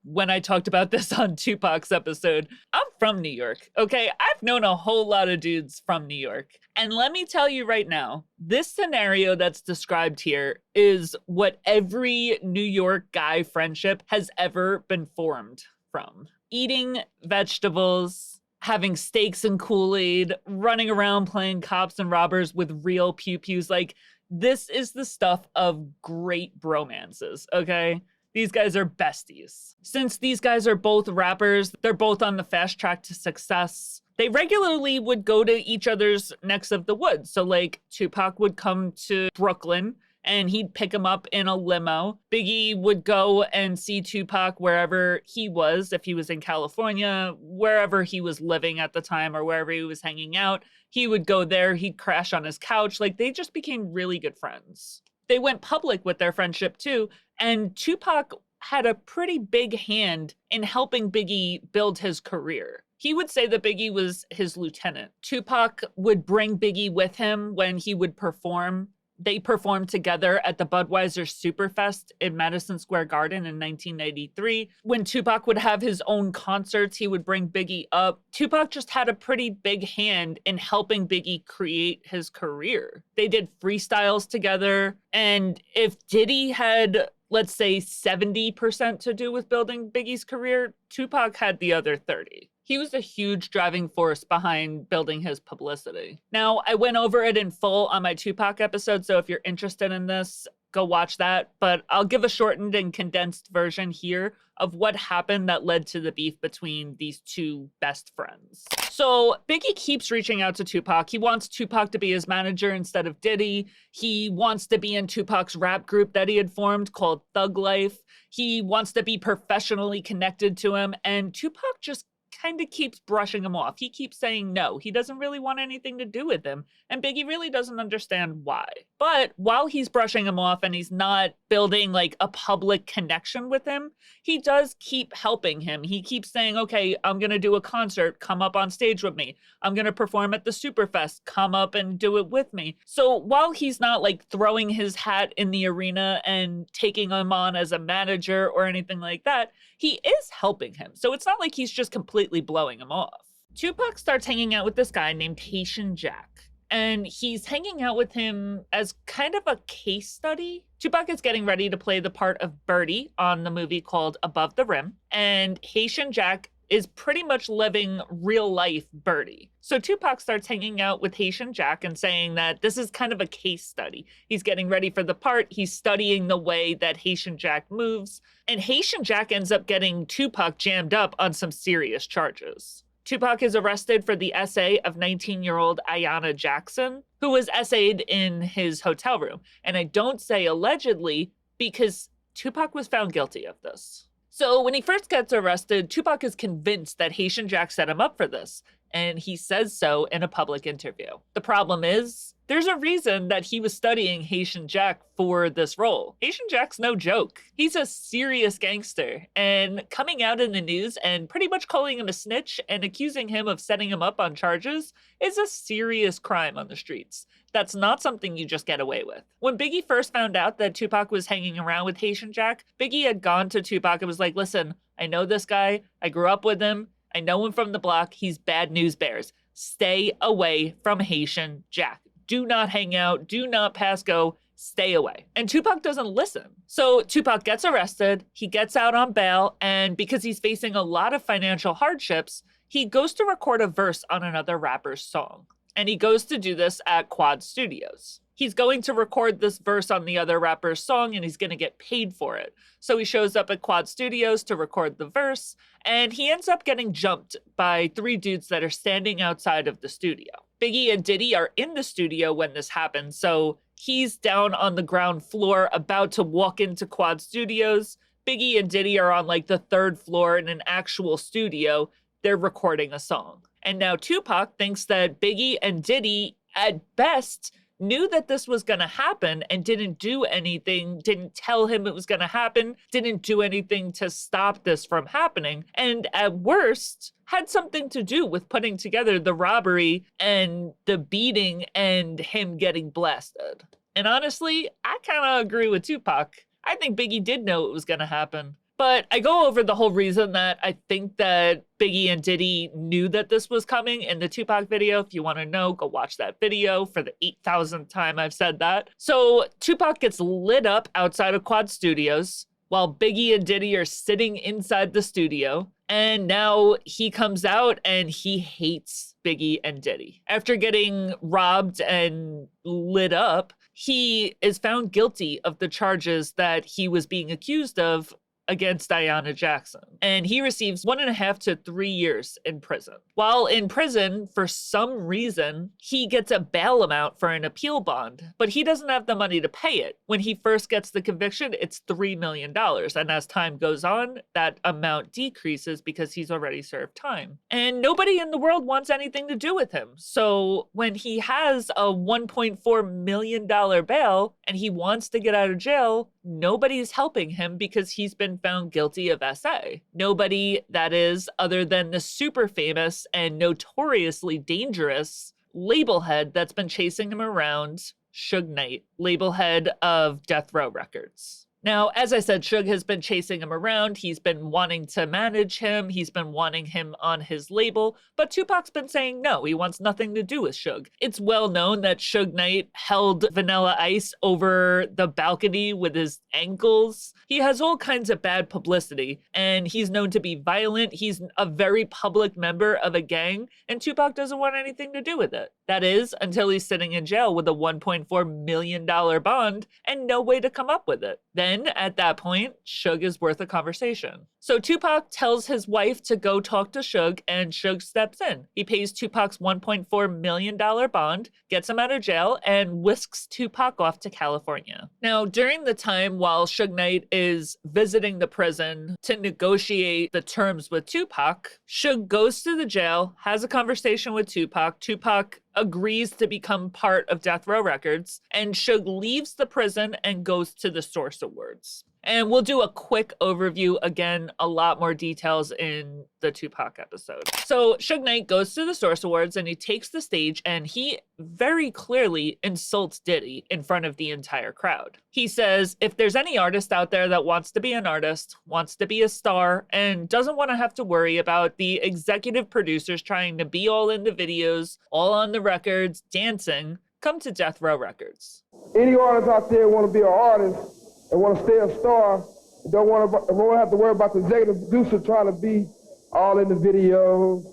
when I talked about this on Tupac's episode, I'm from New York, okay? I've known a whole lot of dudes from New York. And let me tell you right now, this scenario that's described here is what every New York guy friendship has ever been formed from. Eating vegetables, having steaks and Kool-Aid, running around playing cops and robbers with real pew-pews. Like, this is the stuff of great bromances, okay? These guys are besties. Since these guys are both rappers, they're both on the fast track to success. They regularly would go to each other's necks of the woods. So like Tupac would come to Brooklyn and he'd pick him up in a limo. Biggie would go and see Tupac wherever he was, if he was in California, wherever he was living at the time or wherever he was hanging out. He would go there, he'd crash on his couch. Like, they just became really good friends. They went public with their friendship too, and Tupac had a pretty big hand in helping Biggie build his career. He would say that Biggie was his lieutenant. Tupac would bring Biggie with him when he would perform They performed together at the Budweiser Superfest in Madison Square Garden in 1993. When Tupac would have his own concerts, he would bring Biggie up. Tupac just had a pretty big hand in helping Biggie create his career. They did freestyles together, and if Diddy had, let's say, 70% to do with building Biggie's career, Tupac had the other 30. He was a huge driving force behind building his publicity. Now, I went over it in full on my Tupac episode, so if you're interested in this, go watch that. But I'll give a shortened and condensed version here of what happened that led to the beef between these two best friends. So Biggie keeps reaching out to Tupac. He wants Tupac to be his manager instead of Diddy. He wants to be in Tupac's rap group that he had formed called Thug Life. He wants to be professionally connected to him, and Tupac just kind of keeps brushing him off. He keeps saying no. He doesn't really want anything to do with him, and Biggie really doesn't understand why. But while he's brushing him off and he's not building like a public connection with him, he does keep helping him. He keeps saying, okay, I'm going to do a concert. Come up on stage with me. I'm going to perform at the Superfest. Come up and do it with me. So while he's not like throwing his hat in the arena and taking him on as a manager or anything like that, he is helping him. So it's not like he's just completely blowing him off. Tupac starts hanging out with this guy named Haitian Jack, and he's hanging out with him as kind of a case study. Tupac is getting ready to play the part of Birdie on the movie called Above the Rim, and Haitian Jack is pretty much living real life Birdie. So Tupac starts hanging out with Haitian Jack and saying that this is kind of a case study. He's getting ready for the part. He's studying the way that Haitian Jack moves. And Haitian Jack ends up getting Tupac jammed up on some serious charges. Tupac is arrested for the essay of 19-year-old Ayanna Jackson, who was essayed in his hotel room. And I don't say allegedly because Tupac was found guilty of this. So when he first gets arrested, Tupac is convinced that Haitian Jack set him up for this, and he says so in a public interview. The problem is, there's a reason that he was studying Haitian Jack for this role. Haitian Jack's no joke. He's a serious gangster, and coming out in the news and pretty much calling him a snitch and accusing him of setting him up on charges is a serious crime on the streets. That's not something you just get away with. When Biggie first found out that Tupac was hanging around with Haitian Jack, Biggie had gone to Tupac and was like, listen, I know this guy. I grew up with him. I know him from the block. He's bad news bears. Stay away from Haitian Jack. Do not hang out. Do not pass go. Stay away. And Tupac doesn't listen. So Tupac gets arrested. He gets out on bail. And because he's facing a lot of financial hardships, he goes to record a verse on another rapper's song. And he goes to do this at Quad Studios. He's going to record this verse on the other rapper's song, and he's going to get paid for it. So he shows up at Quad Studios to record the verse, and he ends up getting jumped by 3 dudes that are standing outside of the studio. Biggie and Diddy are in the studio when this happens, so he's down on the ground floor about to walk into Quad Studios. Biggie and Diddy are on like the 3rd floor in an actual studio. They're recording a song. And now Tupac thinks that Biggie and Diddy, at best, knew that this was going to happen and didn't do anything, didn't tell him it was going to happen, didn't do anything to stop this from happening, and at worst, had something to do with putting together the robbery and the beating and him getting blasted. And honestly, I kind of agree with Tupac. I think Biggie did know it was going to happen. But I go over the whole reason that I think that Biggie and Diddy knew that this was coming in the Tupac video. If you want to know, go watch that video for the 8,000th time I've said that. So Tupac gets lit up outside of Quad Studios while Biggie and Diddy are sitting inside the studio. And now he comes out and he hates Biggie and Diddy. After getting robbed and lit up, he is found guilty of the charges that he was being accused of against Ayanna Jackson. And he receives 1.5 to 3 years in prison. While in prison, for some reason, he gets a bail amount for an appeal bond, but he doesn't have the money to pay it. When he first gets the conviction, it's $3 million. And as time goes on, that amount decreases because he's already served time. And nobody in the world wants anything to do with him. So when he has a $1.4 million bail and he wants to get out of jail, nobody's helping him because he's been found guilty of SA. Nobody, that is, other than the super famous and notoriously dangerous label head that's been chasing him around Suge Knight, label head of Death Row Records. Now, as I said, Suge has been chasing him around. He's been wanting to manage him. He's been wanting him on his label. But Tupac's been saying no, he wants nothing to do with Suge. It's well known that Suge Knight held Vanilla Ice over the balcony with his ankles. He has all kinds of bad publicity, and he's known to be violent. He's a very public member of a gang, and Tupac doesn't want anything to do with it. That is, until he's sitting in jail with a $1.4 million bond and no way to come up with it. Then, at that point, Suge is worth a conversation. So Tupac tells his wife to go talk to Suge, and Suge steps in. He pays Tupac's $1.4 million bond, gets him out of jail, and whisks Tupac off to California. Now, during the time while Suge Knight is visiting the prison to negotiate the terms with Tupac, Suge goes to the jail, has a conversation with Tupac. Tupac agrees to become part of Death Row Records, and Suge leaves the prison and goes to the Source Awards. And we'll do a quick overview, again, a lot more details in the Tupac episode. So Suge Knight goes to the Source Awards and he takes the stage and he very clearly insults Diddy in front of the entire crowd. He says, if there's any artist out there that wants to be an artist, wants to be a star, and doesn't want to have to worry about the executive producers trying to be all in the videos, all on the records, dancing, come to Death Row Records. Any artist out there want to be an artist and want to stay a star, won't have to worry about the executive producer trying to be all in the videos,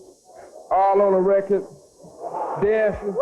all on the record, dancing.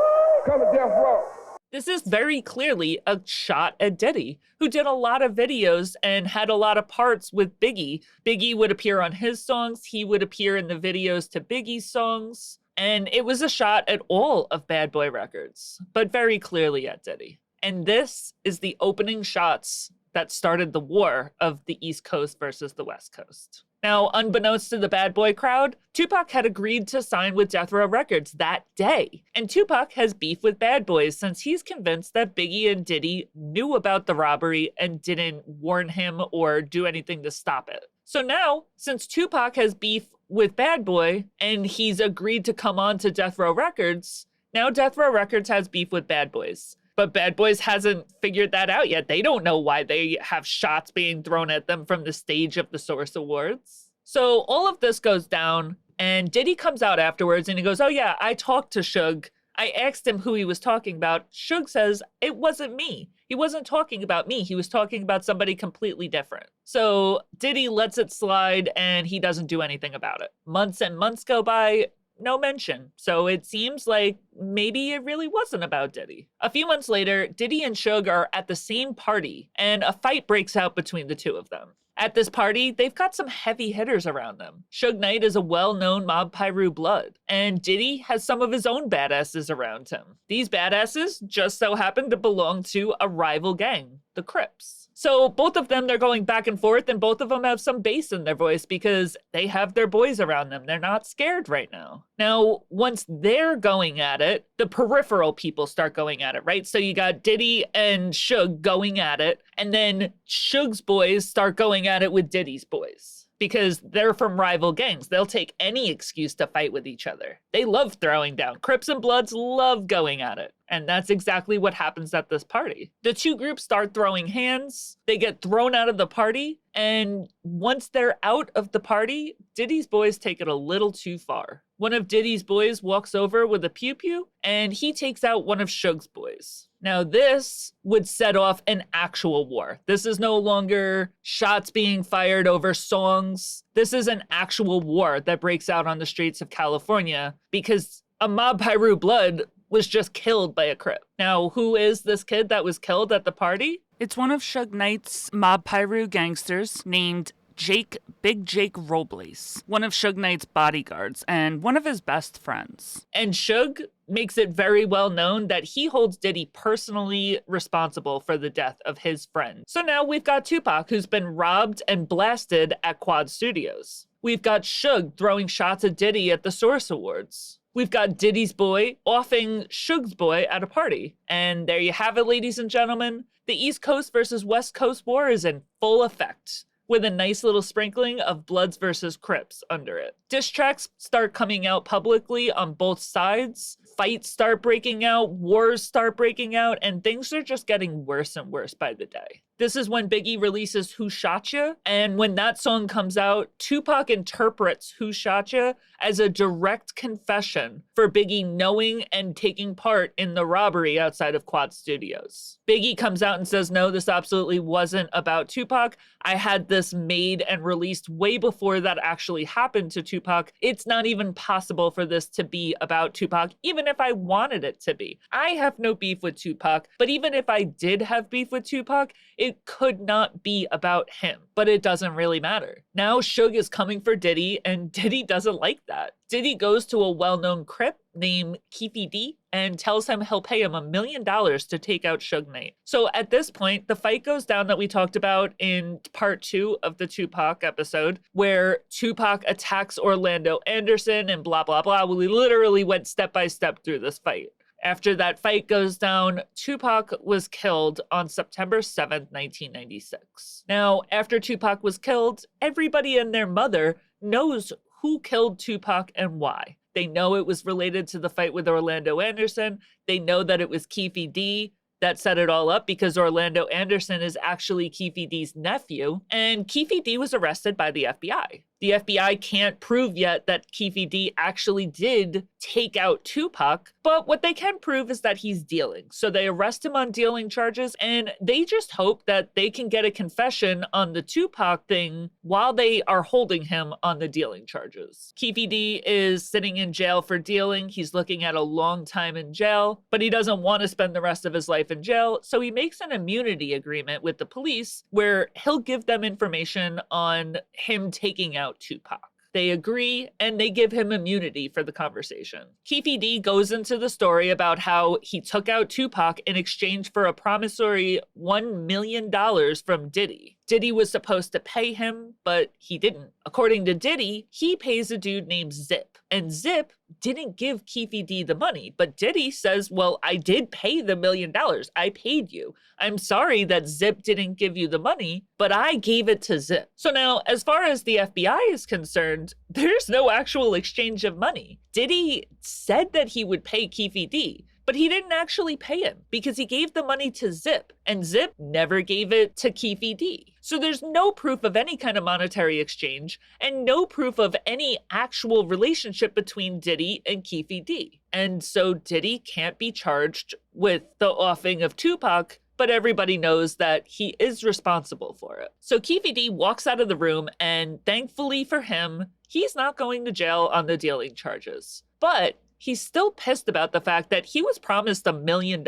Come to Death Row. This is very clearly a shot at Diddy, who did a lot of videos and had a lot of parts with Biggie. Biggie would appear on his songs, he would appear in the videos to Biggie's songs, and it was a shot at all of Bad Boy Records, but very clearly at Diddy. And this is the opening shots that started the war of the East Coast versus the West Coast. Now, unbeknownst to the Bad Boy crowd, Tupac had agreed to sign with Death Row Records that day. And Tupac has beef with Bad Boys since he's convinced that Biggie and Diddy knew about the robbery and didn't warn him or do anything to stop it. So now, since Tupac has beef with Bad Boy and he's agreed to come on to Death Row Records, now Death Row Records has beef with Bad Boys. But Bad Boys hasn't figured that out yet. They don't know why they have shots being thrown at them from the stage of the Source Awards. So all of this goes down, and Diddy comes out afterwards and he goes, oh yeah, I talked to Suge. I asked him who he was talking about. Suge says, it wasn't me. He wasn't talking about me. He was talking about somebody completely different. So Diddy lets it slide and he doesn't do anything about it. Months and months go by. No mention. So it seems like maybe it really wasn't about Diddy. A few months later, Diddy and Suge are at the same party, and a fight breaks out between the two of them. At this party, they've got some heavy hitters around them. Suge Knight is a well-known Mob Piru blood, and Diddy has some of his own badasses around him. These badasses just so happen to belong to a rival gang, the Crips. So both of them, they're going back and forth, and both of them have some bass in their voice because they have their boys around them. They're not scared right now. Now, once they're going at it, the peripheral people start going at it, right? So you got Diddy and Suge going at it, and then Suge's boys start going at it with Diddy's boys. Because they're from rival gangs. They'll take any excuse to fight with each other. They love throwing down. Crips and Bloods love going at it. And that's exactly what happens at this party. The two groups start throwing hands. They get thrown out of the party. And once they're out of the party, Diddy's boys take it a little too far. One of Diddy's boys walks over with a pew-pew, and he takes out one of Suge's boys. Now, this would set off an actual war. This is no longer shots being fired over songs. This is an actual war that breaks out on the streets of California because a Mob Piru blood was just killed by a Crip. Now, who is this kid that was killed at the party? It's one of Suge Knight's Mob Piru gangsters named Big Jake Robles, one of Suge Knight's bodyguards and one of his best friends. And Suge makes it very well known that he holds Diddy personally responsible for the death of his friend. So now we've got Tupac, who's been robbed and blasted at Quad Studios. We've got Suge throwing shots at Diddy at the Source Awards. We've got Diddy's boy offing Suge's boy at a party. And there you have it, ladies and gentlemen. The East Coast versus West Coast war is in full effect. with a nice little sprinkling of Bloods versus Crips under it. Diss tracks start coming out publicly on both sides. Fights start breaking out, wars start breaking out, and things are just getting worse and worse by the day. This is when Biggie releases Who Shot Ya? And when that song comes out, Tupac interprets Who Shot Ya as a direct confession for Biggie knowing and taking part in the robbery outside of Quad Studios. Biggie comes out and says, no, this absolutely wasn't about Tupac. I had this made and released way before that actually happened to Tupac. It's not even possible for this to be about Tupac, even if I wanted it to be. I have no beef with Tupac, but even if I did have beef with Tupac, it could not be about him, but it doesn't really matter. Now Suge is coming for Diddy, and Diddy doesn't like that. Diddy goes to a well-known Crip named Keefy D and tells him he'll pay him $1 million to take out Suge Knight. So at this point, the fight goes down that we talked about in part 2 of the Tupac episode, where Tupac attacks Orlando Anderson and blah, blah, blah. We literally went step by step through this fight. After that fight goes down, Tupac was killed on September 7th, 1996. Now, after Tupac was killed, everybody and their mother knows who killed Tupac and why. They know it was related to the fight with Orlando Anderson. They know that it was Keefy D that set it all up because Orlando Anderson is actually Keefy D's nephew, and Keefy D was arrested by the FBI. The FBI can't prove yet that Keefy D actually did take out Tupac, but what they can prove is that he's dealing. So they arrest him on dealing charges, and they just hope that they can get a confession on the Tupac thing while they are holding him on the dealing charges. Keefy D is sitting in jail for dealing. He's looking at a long time in jail, but he doesn't want to spend the rest of his life in jail, so he makes an immunity agreement with the police where he'll give them information on him taking out Tupac. They agree, and they give him immunity for the conversation. Keefy D goes into the story about how he took out Tupac in exchange for a promissory $1 million from Diddy. Diddy was supposed to pay him, but he didn't. According to Diddy, he pays a dude named Zip, and Zip didn't give Keefy D the money, but Diddy says, well, I did pay the $1 million. I paid you. I'm sorry that Zip didn't give you the money, but I gave it to Zip. So now, as far as the FBI is concerned, there's no actual exchange of money. Diddy said that he would pay Keefy D, but he didn't actually pay him because he gave the money to Zip, and Zip never gave it to Keefy D. So there's no proof of any kind of monetary exchange and no proof of any actual relationship between Diddy and Keefy D. And so Diddy can't be charged with the offing of Tupac, but everybody knows that he is responsible for it. So Keefy D walks out of the room, and thankfully for him, he's not going to jail on the dealing charges. But he's still pissed about the fact that he was promised $1 million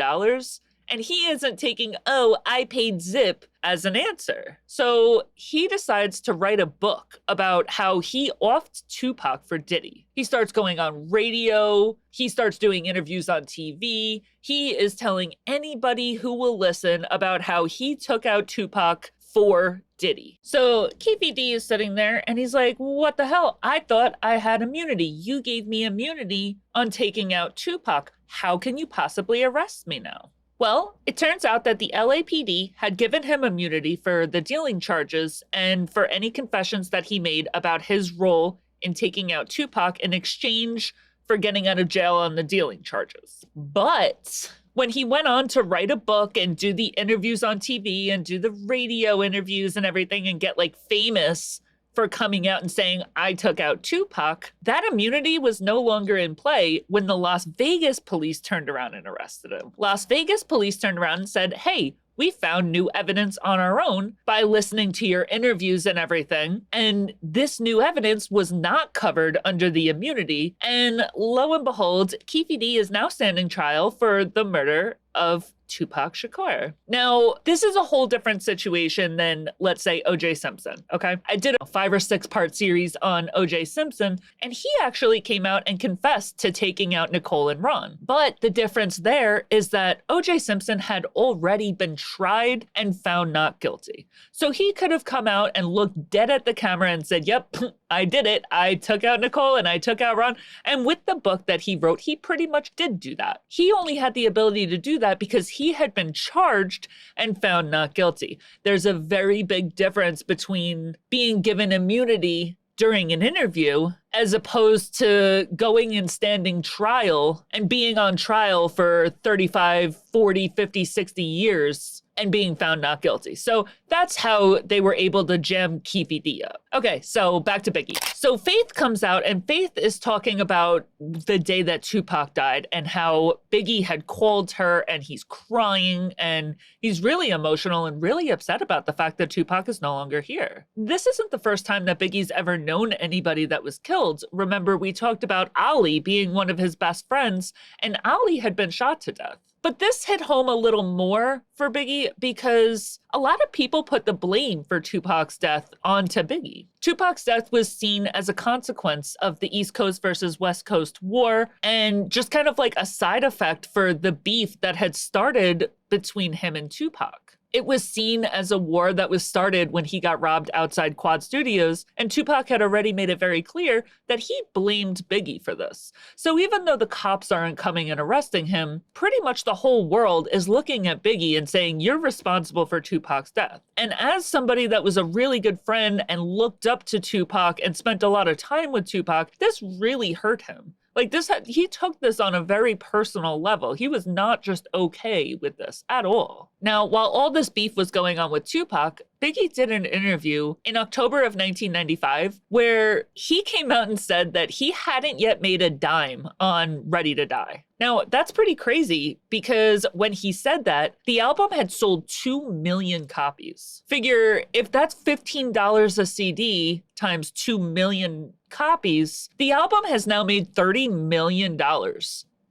and he isn't taking, oh, I paid Zip as an answer. So he decides to write a book about how he offed Tupac for Diddy. He starts going on radio. He starts doing interviews on TV. He is telling anybody who will listen about how he took out Tupac for Diddy. So Keefy D is sitting there and he's like, what the hell? I thought I had immunity. You gave me immunity on taking out Tupac. How can you possibly arrest me now? Well, it turns out that the LAPD had given him immunity for the dealing charges and for any confessions that he made about his role in taking out Tupac in exchange for getting out of jail on the dealing charges. But when he went on to write a book and do the interviews on TV and do the radio interviews and everything and get like famous for coming out and saying, I took out Tupac, that immunity was no longer in play when the Las Vegas police turned around and arrested him. Las Vegas police turned around and said, hey, we found new evidence on our own by listening to your interviews and everything. And this new evidence was not covered under the immunity. And lo and behold, Keefy D is now standing trial for the murder of Tupac Shakur. Now, this is a whole different situation than, let's say, O.J. Simpson, okay? I did a 5 or 6 part series on O.J. Simpson, and he actually came out and confessed to taking out Nicole and Ron. But the difference there is that O.J. Simpson had already been tried and found not guilty. So he could have come out and looked dead at the camera and said, yep, I did it. I took out Nicole and I took out Ron. And with the book that he wrote, he pretty much did do that. He only had the ability to do that because he had been charged and found not guilty. There's a very big difference between being given immunity during an interview as opposed to going and standing trial and being on trial for 35, 40, 50, 60 years and being found not guilty. So that's how they were able to jam Keefe D up. Okay, so back to Biggie. So Faith comes out, and Faith is talking about the day that Tupac died and how Biggie had called her and he's crying and he's really emotional and really upset about the fact that Tupac is no longer here. This isn't the first time that Biggie's ever known anybody that was killed. Remember, we talked about Ali being one of his best friends, and Ali had been shot to death. But this hit home a little more for Biggie because a lot of people put the blame for Tupac's death onto Biggie. Tupac's death was seen as a consequence of the East Coast versus West Coast war and just kind of like a side effect for the beef that had started between him and Tupac. It was seen as a war that was started when he got robbed outside Quad Studios, and Tupac had already made it very clear that he blamed Biggie for this. So even though the cops aren't coming and arresting him, pretty much the whole world is looking at Biggie and saying, you're responsible for Tupac's death. And as somebody that was a really good friend and looked up to Tupac and spent a lot of time with Tupac, this really hurt him. Like he took this on a very personal level. He was not just okay with this at all. Now, while all this beef was going on with Tupac, Biggie did an interview in October of 1995 where he came out and said that he hadn't yet made a dime on Ready to Die. Now, that's pretty crazy because when he said that, the album had sold 2 million copies. Figure if that's $15 a CD times 2 million copies, the album has now made $30 million.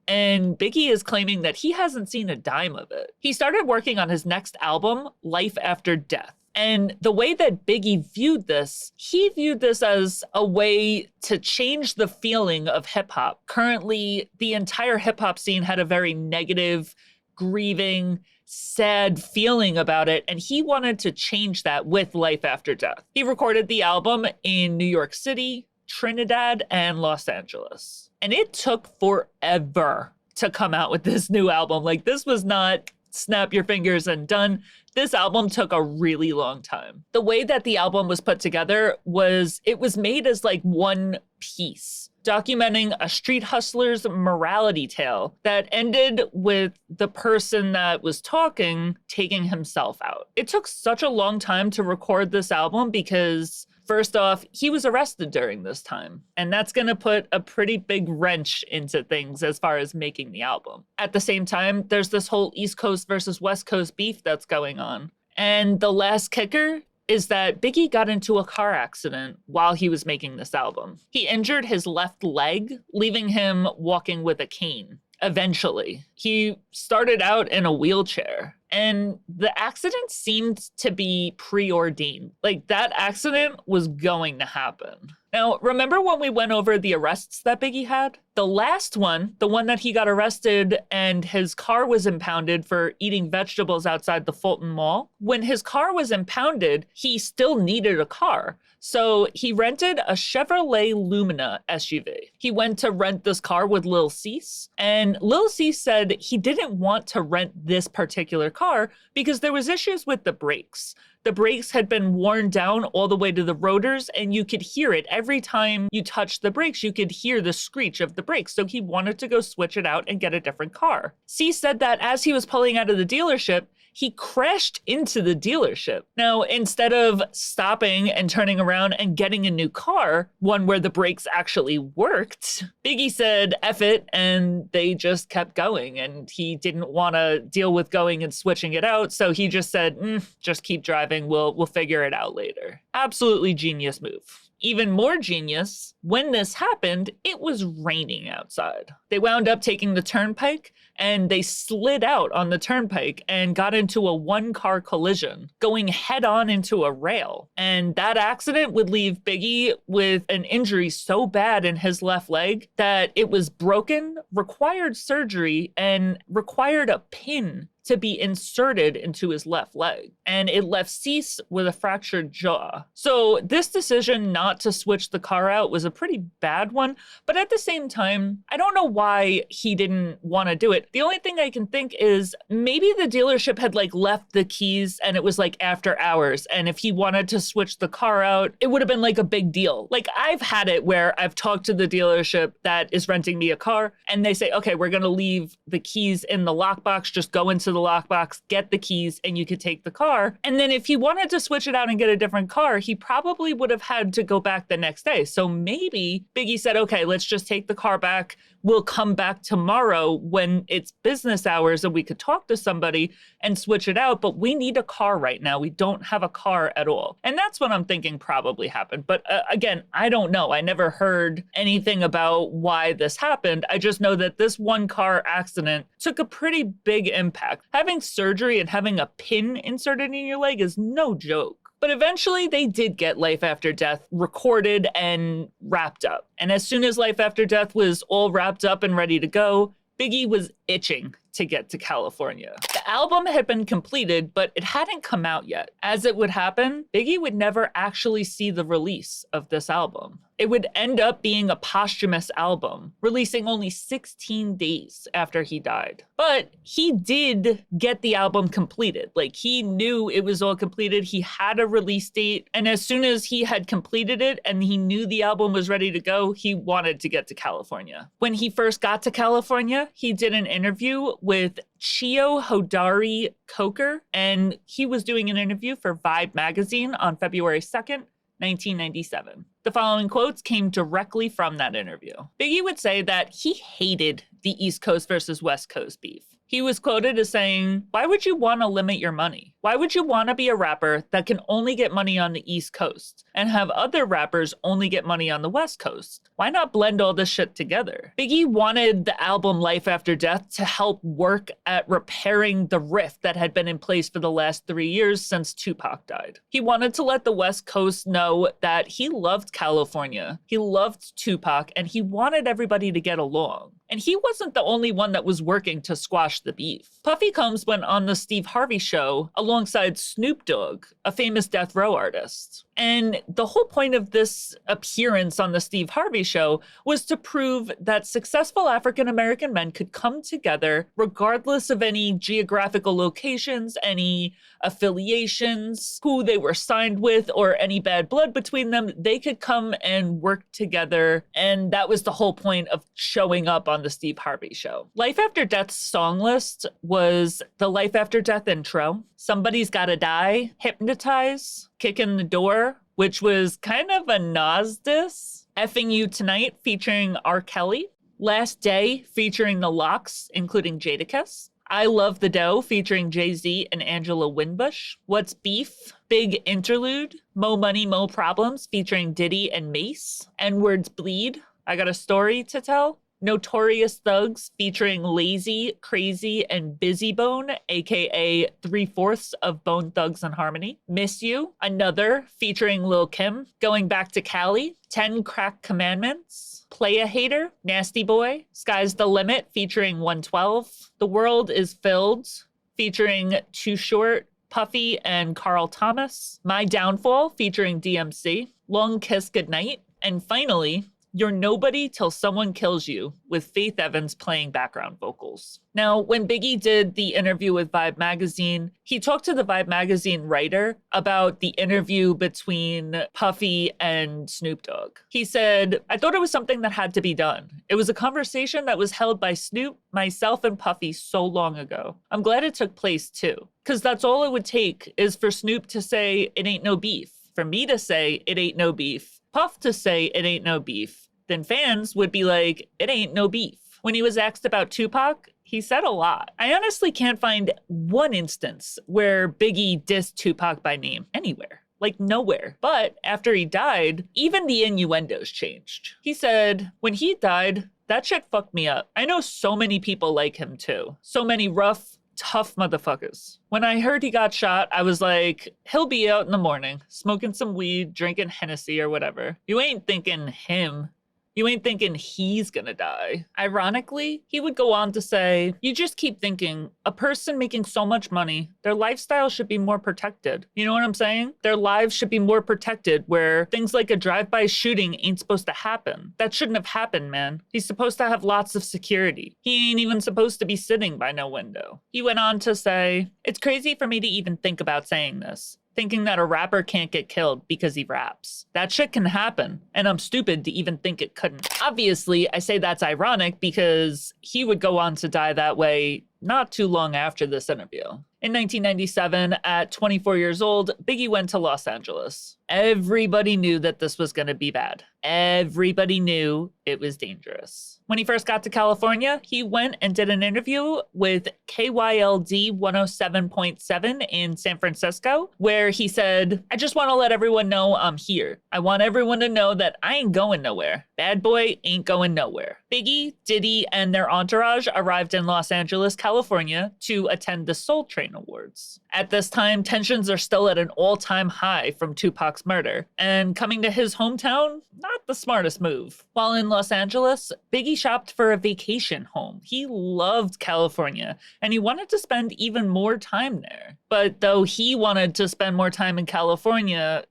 And Biggie is claiming that he hasn't seen a dime of it. He started working on his next album, Life After Death. And the way that Biggie viewed this, he viewed this as a way to change the feeling of hip hop. Currently, the entire hip hop scene had a very negative, grieving, sad feeling about it, and he wanted to change that with Life After Death. He recorded the album in New York City, Trinidad, and Los Angeles. And it took forever to come out with this new album. Like, this was not snap your fingers and done. This album took a really long time. The way that the album was put together was, it was made as like one piece, documenting a street hustler's morality tale that ended with the person that was talking taking himself out. It took such a long time to record this album because, first off, he was arrested during this time, and that's going to put a pretty big wrench into things as far as making the album. At the same time, there's this whole East Coast versus West Coast beef that's going on. And the last kicker is that Biggie got into a car accident while he was making this album. He injured his left leg, leaving him walking with a cane. Eventually, he started out in a wheelchair, and the accident seemed to be preordained. Like, that accident was going to happen. Now, remember when we went over the arrests that Biggie had? The last one, the one that he got arrested and his car was impounded for eating vegetables outside the Fulton Mall. When his car was impounded, he still needed a car. So he rented a Chevrolet Lumina SUV. He went to rent this car with Lil Cease, and Lil Cease said he didn't want to rent this particular car because there was issues with the brakes. The brakes had been worn down all the way to the rotors, and you could hear it. Every time you touched the brakes, you could hear the screech of the brakes. So he wanted to go switch it out and get a different car. C said that as he was pulling out of the dealership, he crashed into the dealership. Now, instead of stopping and turning around and getting a new car, one where the brakes actually worked, Biggie said, F it, and they just kept going. And he didn't want to deal with going and switching it out, so he just said, just keep driving, we'll figure it out later. Absolutely genius move. Even more genius, when this happened, it was raining outside. They wound up taking the turnpike, and they slid out on the turnpike and got into a one-car collision, going head-on into a rail. And that accident would leave Biggie with an injury so bad in his left leg that it was broken, required surgery, and required a pin to be inserted into his left leg, and it left Cease with a fractured jaw. So this decision not to switch the car out was a pretty bad one, but at the same time, I don't know why he didn't want to do it. The only thing I can think is maybe the dealership had like left the keys and it was like after hours, and if he wanted to switch the car out, it would have been like a big deal. Like I've had it where I've talked to the dealership that is renting me a car and they say, okay, we're going to leave the keys in the lockbox, just go into the lockbox, get the keys, and you could take the car. And then if he wanted to switch it out and get a different car, he probably would have had to go back the next day. So maybe Biggie said, okay, let's just take the car back. We'll come back tomorrow when it's business hours and we could talk to somebody and switch it out. But we need a car right now. We don't have a car at all. And that's what I'm thinking probably happened. But again, I don't know. I never heard anything about why this happened. I just know that this one car accident took a pretty big impact. Having surgery and having a pin inserted in your leg is no joke. But eventually they did get Life After Death recorded and wrapped up. And as soon as Life After Death was all wrapped up and ready to go, Biggie was itching to get to California. The album had been completed, but it hadn't come out yet. As it would happen, Biggie would never actually see the release of this album. It would end up being a posthumous album, releasing only 16 days after he died. But he did get the album completed. Like, he knew it was all completed. He had a release date. And as soon as he had completed it and he knew the album was ready to go, he wanted to get to California. When he first got to California, he did an interview with Chio Hodari Coker, and he was doing an interview for Vibe magazine on February 2nd, 1997. The following quotes came directly from that interview. Biggie would say that he hated the East Coast versus West Coast beef. He was quoted as saying, "Why would you want to limit your money? Why would you want to be a rapper that can only get money on the East Coast and have other rappers only get money on the West Coast? Why not blend all this shit together?" Biggie wanted the album Life After Death to help work at repairing the rift that had been in place for the last 3 years since Tupac died. He wanted to let the West Coast know that he loved California, he loved Tupac, and he wanted everybody to get along. And he wasn't the only one that was working to squash the beef. Puffy Combs went on the Steve Harvey show alongside Snoop Dogg, a famous death row artist. And the whole point of this appearance on the Steve Harvey show was to prove that successful African-American men could come together regardless of any geographical locations, any affiliations, who they were signed with, or any bad blood between them. They could come and work together. And that was the whole point of showing up on the Steve Harvey show. Life After Death's song list was the Life After Death intro, Somebody's Gotta Die, Hypnotize, Kick in the Door, which was kind of a Nas diss, Effing You Tonight featuring R. Kelly, Last Day featuring The Lox, including Jadakiss, I Love the Dough featuring Jay-Z and Angela Winbush, What's Beef, Big Interlude, Mo Money, Mo Problems featuring Diddy and Mace, N-Words Bleed, I Got a Story to Tell, Notorious Thugs featuring Lazy, Crazy, and Busy Bone, aka 3/4 of Bone Thugs and Harmony. Miss You, Another featuring Lil Kim, Going Back to Cali, 10 Crack Commandments, Play a Hater, Nasty Boy, Sky's the Limit featuring 112, The World is Filled featuring Too Short, Puffy, and Carl Thomas, My Downfall featuring DMC, Long Kiss Goodnight, and finally, You're Nobody Till Someone Kills You, with Faith Evans playing background vocals. Now, when Biggie did the interview with Vibe magazine, he talked to the Vibe magazine writer about the interview between Puffy and Snoop Dogg. He said, "I thought it was something that had to be done. It was a conversation that was held by Snoop, myself, and Puffy so long ago. I'm glad it took place too, because that's all it would take is for Snoop to say, it ain't no beef, for me to say, it ain't no beef, Puff to say, it ain't no beef. Then fans would be like, it ain't no beef." When he was asked about Tupac, he said a lot. I honestly can't find one instance where Biggie dissed Tupac by name anywhere. Like nowhere. But after he died, even the innuendos changed. He said, "When he died, that shit fucked me up. I know so many people like him too. So many rough, tough motherfuckers. When I heard he got shot, I was like, he'll be out in the morning, smoking some weed, drinking Hennessy or whatever. You ain't thinking him. You ain't thinking he's gonna die. Ironically, he would go on to say, you just keep thinking, a person making so much money, their lifestyle should be more protected. You know what I'm saying? Their lives should be more protected, where things like a drive-by shooting ain't supposed to happen. That shouldn't have happened, man. He's supposed to have lots of security. He ain't even supposed to be sitting by no window. He went on to say, it's crazy for me to even think about saying this. Thinking that a rapper can't get killed because he raps. That shit can happen, and I'm stupid to even think it couldn't. Obviously, I say that's ironic because he would go on to die that way not too long after this interview. In 1997, at 24 years old, Biggie went to Los Angeles. Everybody knew that this was going to be bad. Everybody knew it was dangerous. When he first got to California, he went and did an interview with KYLD 107.7 in San Francisco, where he said, I just want to let everyone know I'm here. I want everyone to know that I ain't going nowhere. Bad boy ain't going nowhere. Biggie, Diddy, and their entourage arrived in Los Angeles, California to attend the Soul Train Awards. At this time, tensions are still at an all-time high from Tupac's murder, and coming to his hometown, not the smartest move. While in Los Angeles, Biggie shopped for a vacation home. He loved California, and he wanted to spend even more time there. But though he wanted to spend more time in California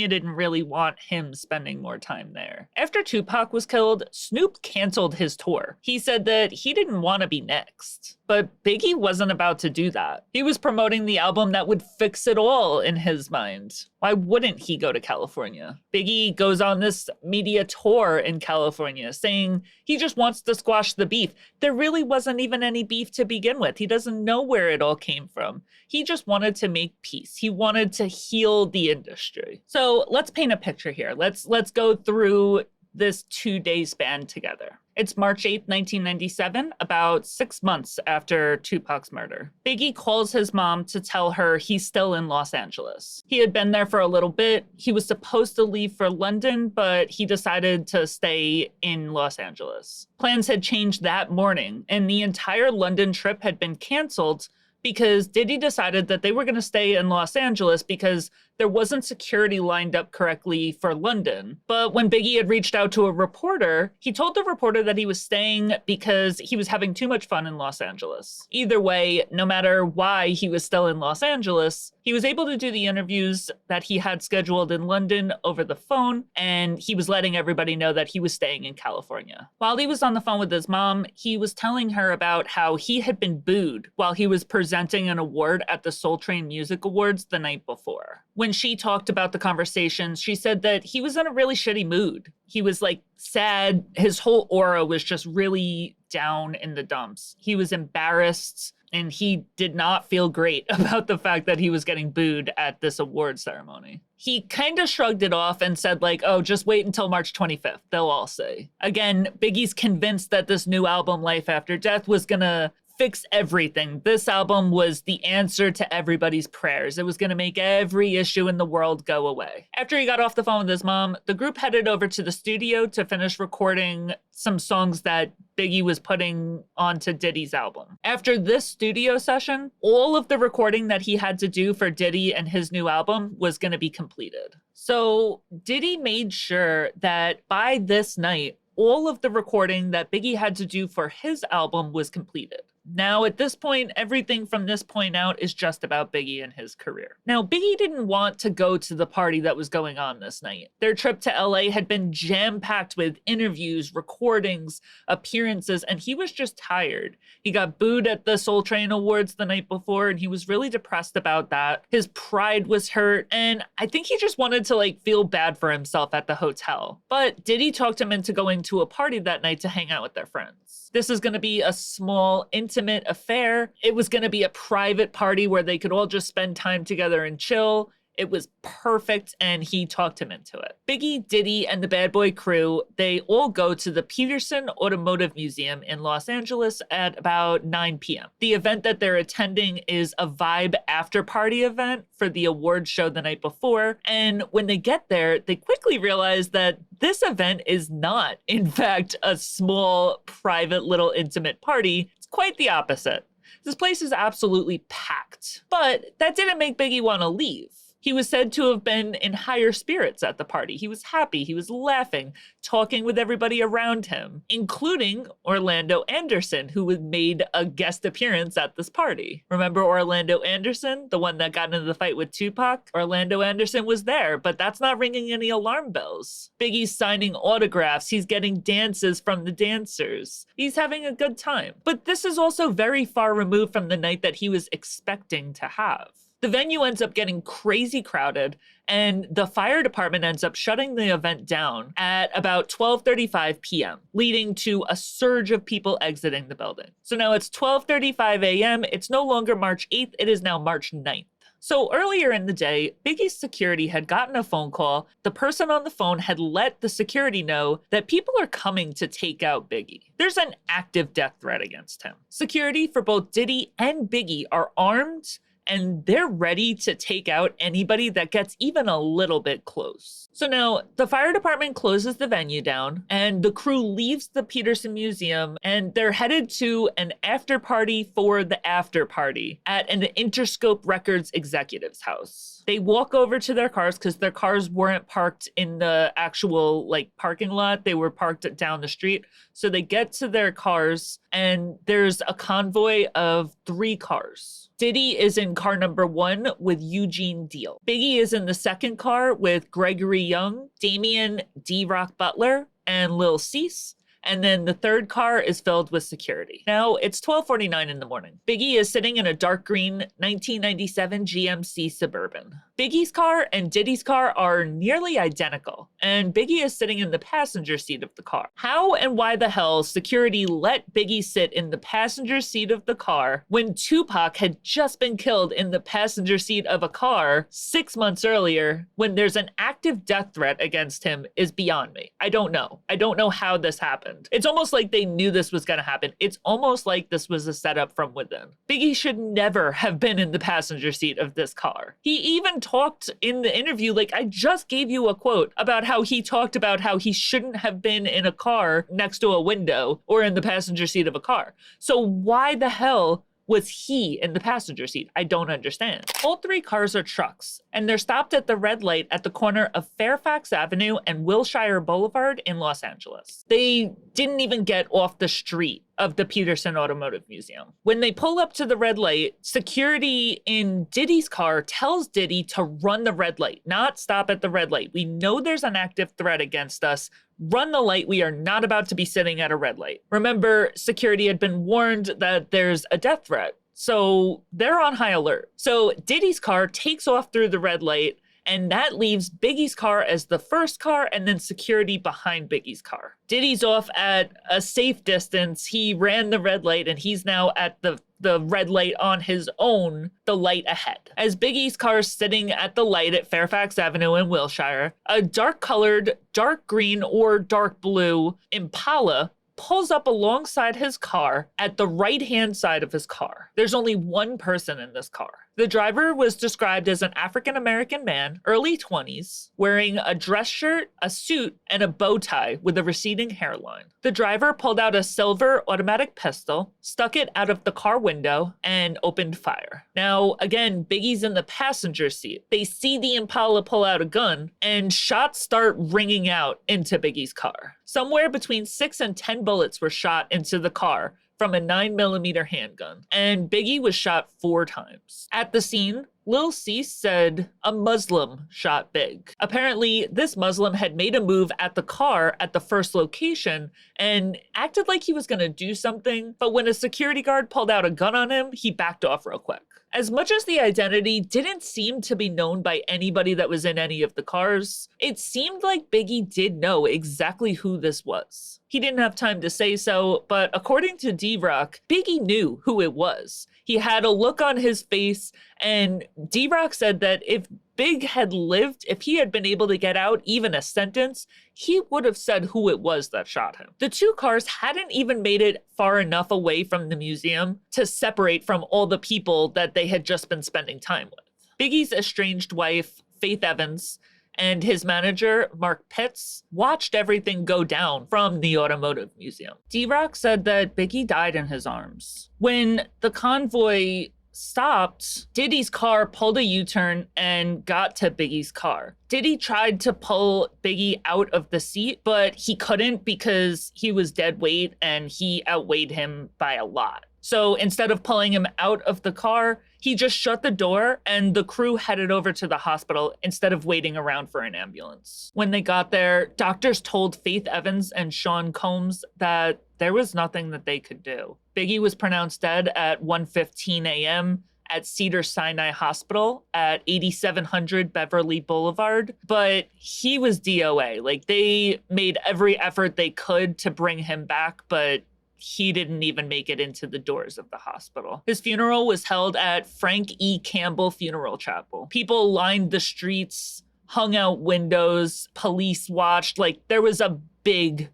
didn't really want him spending more time there. After Tupac was killed, Snoop canceled his tour. He said that he didn't want to be next. But Biggie wasn't about to do that. He was promoting the album that would fix it all in his mind. Why wouldn't he go to California? Biggie goes on this media tour in California saying he just wants to squash the beef. There really wasn't even any beef to begin with. He doesn't know where it all came from. He just wanted to make peace. He wanted to heal the industry. So let's paint a picture here. Let's go through this 2-day span together. It's March 8th, 1997, about 6 months after Tupac's murder. Biggie calls his mom to tell her he's still in Los Angeles. He had been there for a little bit. He was supposed to leave for London, but he decided to stay in Los Angeles. Plans had changed that morning, and the entire London trip had been canceled because Diddy decided that they were going to stay in Los Angeles because there wasn't security lined up correctly for London. But when Biggie had reached out to a reporter, he told the reporter that he was staying because he was having too much fun in Los Angeles. Either way, no matter why he was still in Los Angeles, he was able to do the interviews that he had scheduled in London over the phone, and he was letting everybody know that he was staying in California. While he was on the phone with his mom, he was telling her about how he had been booed while he was presenting an award at the Soul Train Music Awards the night before. When she talked about the conversations, she said that he was in a really shitty mood. He was like sad. His whole aura was just really down in the dumps. He was embarrassed, and he did not feel great about the fact that he was getting booed at this award ceremony. He kind of shrugged it off and said like, oh, just wait until March 25th, they'll all say. Again, Biggie's convinced that this new album, Life After Death, was gonna fix everything. This album was the answer to everybody's prayers. It was going to make every issue in the world go away. After he got off the phone with his mom, the group headed over to the studio to finish recording some songs that Biggie was putting onto Diddy's album. After this studio session, all of the recording that he had to do for Diddy and his new album was going to be completed. So Diddy made sure that by this night, all of the recording that Biggie had to do for his album was completed. Now, at this point, everything from this point out is just about Biggie and his career. Now, Biggie didn't want to go to the party that was going on this night. Their trip to LA had been jam-packed with interviews, recordings, appearances, and he was just tired. He got booed at the Soul Train Awards the night before, and he was really depressed about that. His pride was hurt, and I think he just wanted to feel bad for himself at the hotel. But Diddy talked him into going to a party that night to hang out with their friends. This is going to be a small, intimate affair. It was going to be a private party where they could all just spend time together and chill. It was perfect, and he talked him into it. Biggie, Diddy, and the Bad Boy crew, they all go to the Peterson Automotive Museum in Los Angeles at about 9 p.m. The event that they're attending is a vibe after-party event for the award show the night before, and when they get there, they quickly realize that this event is not, in fact, a small, private, little intimate party. It's quite the opposite. This place is absolutely packed, but that didn't make Biggie want to leave. He was said to have been in higher spirits at the party. He was happy, he was laughing, talking with everybody around him, including Orlando Anderson, who had made a guest appearance at this party. Remember Orlando Anderson, the one that got into the fight with Tupac? Orlando Anderson was there, but that's not ringing any alarm bells. Biggie's signing autographs, he's getting dances from the dancers. He's having a good time. But this is also very far removed from the night that he was expecting to have. The venue ends up getting crazy crowded, and the fire department ends up shutting the event down at about 12:35 p.m., leading to a surge of people exiting the building. So now it's 12:35 a.m. It's no longer March 8th. It is now March 9th. So earlier in the day, Biggie's security had gotten a phone call. The person on the phone had let the security know that people are coming to take out Biggie. There's an active death threat against him. Security for both Diddy and Biggie are armed, and they're ready to take out anybody that gets even a little bit close. So now the fire department closes the venue down, and the crew leaves the Peterson Museum, and they're headed to an after party for the after party at an Interscope Records executive's house. They walk over to their cars because their cars weren't parked in the actual parking lot. They were parked down the street. So they get to their cars, and there's a convoy of 3 cars. Diddy is in car number 1 with Eugene Deal. Biggie is in the second car with Gregory Young, Damian D-Rock Butler, and Lil Cease. And then the third car is filled with security. Now it's 12:49 in the morning. Biggie is sitting in a dark green 1997 GMC Suburban. Biggie's car and Diddy's car are nearly identical, and Biggie is sitting in the passenger seat of the car. How and why the hell security let Biggie sit in the passenger seat of the car when Tupac had just been killed in the passenger seat of a car 6 months earlier when there's an active death threat against him is beyond me. I don't know. I don't know how this happened. It's almost like they knew this was going to happen. It's almost like this was a setup from within. Biggie should never have been in the passenger seat of this car. He even talked in the interview, I just gave you a quote about how he talked about how he shouldn't have been in a car next to a window or in the passenger seat of a car. So why the hell was he in the passenger seat? I don't understand. All 3 cars are trucks, and they're stopped at the red light at the corner of Fairfax Avenue and Wilshire Boulevard in Los Angeles. They didn't even get off the street of the Peterson Automotive Museum. When they pull up to the red light, security in Diddy's car tells Diddy to run the red light, not stop at the red light. We know there's an active threat against us. Run the light. We are not about to be sitting at a red light. Remember, security had been warned that there's a death threat, so they're on high alert. So Diddy's car takes off through the red light, and that leaves Biggie's car as the first car and then security behind Biggie's car. Diddy's off at a safe distance. He ran the red light, and he's now at the red light on his own, the light ahead. As Biggie's car is sitting at the light at Fairfax Avenue in Wilshire, a dark-colored, dark green or dark blue Impala pulls up alongside his car at the right-hand side of his car. There's only one person in this car. The driver was described as an African-American man, early 20s, wearing a dress shirt, a suit, and a bow tie with a receding hairline. The driver pulled out a silver automatic pistol, stuck it out of the car window, and opened fire. Now, again, Biggie's in the passenger seat. They see the Impala pull out a gun, and shots start ringing out into Biggie's car. Somewhere between 6 and 10 bullets were shot into the car from a 9mm handgun, and Biggie was shot 4 times. At the scene, Lil Cease said a Muslim shot Big. Apparently, this Muslim had made a move at the car at the first location and acted like he was gonna do something, but when a security guard pulled out a gun on him, he backed off real quick. As much as the identity didn't seem to be known by anybody that was in any of the cars, it seemed like Biggie did know exactly who this was. He didn't have time to say so, but according to D-Rock, Biggie knew who it was. He had a look on his face, and D-Rock said that if Big had lived, if he had been able to get out even a sentence, he would have said who it was that shot him. The 2 cars hadn't even made it far enough away from the museum to separate from all the people that they had just been spending time with. Biggie's estranged wife, Faith Evans, and his manager, Mark Pitts, watched everything go down from the Automotive Museum. D-Rock said that Biggie died in his arms. When the convoy stopped, Diddy's car pulled a U-turn and got to Biggie's car. Diddy tried to pull Biggie out of the seat, but he couldn't because he was dead weight and he outweighed him by a lot. So instead of pulling him out of the car, he just shut the door and the crew headed over to the hospital instead of waiting around for an ambulance. When they got there, doctors told Faith Evans and Sean Combs that there was nothing that they could do. Biggie was pronounced dead at 1:15 a.m. at Cedars-Sinai Hospital at 8700 Beverly Boulevard, but he was DOA. Like, they made every effort they could to bring him back, but he didn't even make it into the doors of the hospital. His funeral was held at Frank E. Campbell Funeral Chapel. People lined the streets, hung out windows, police watched. Like, there was a big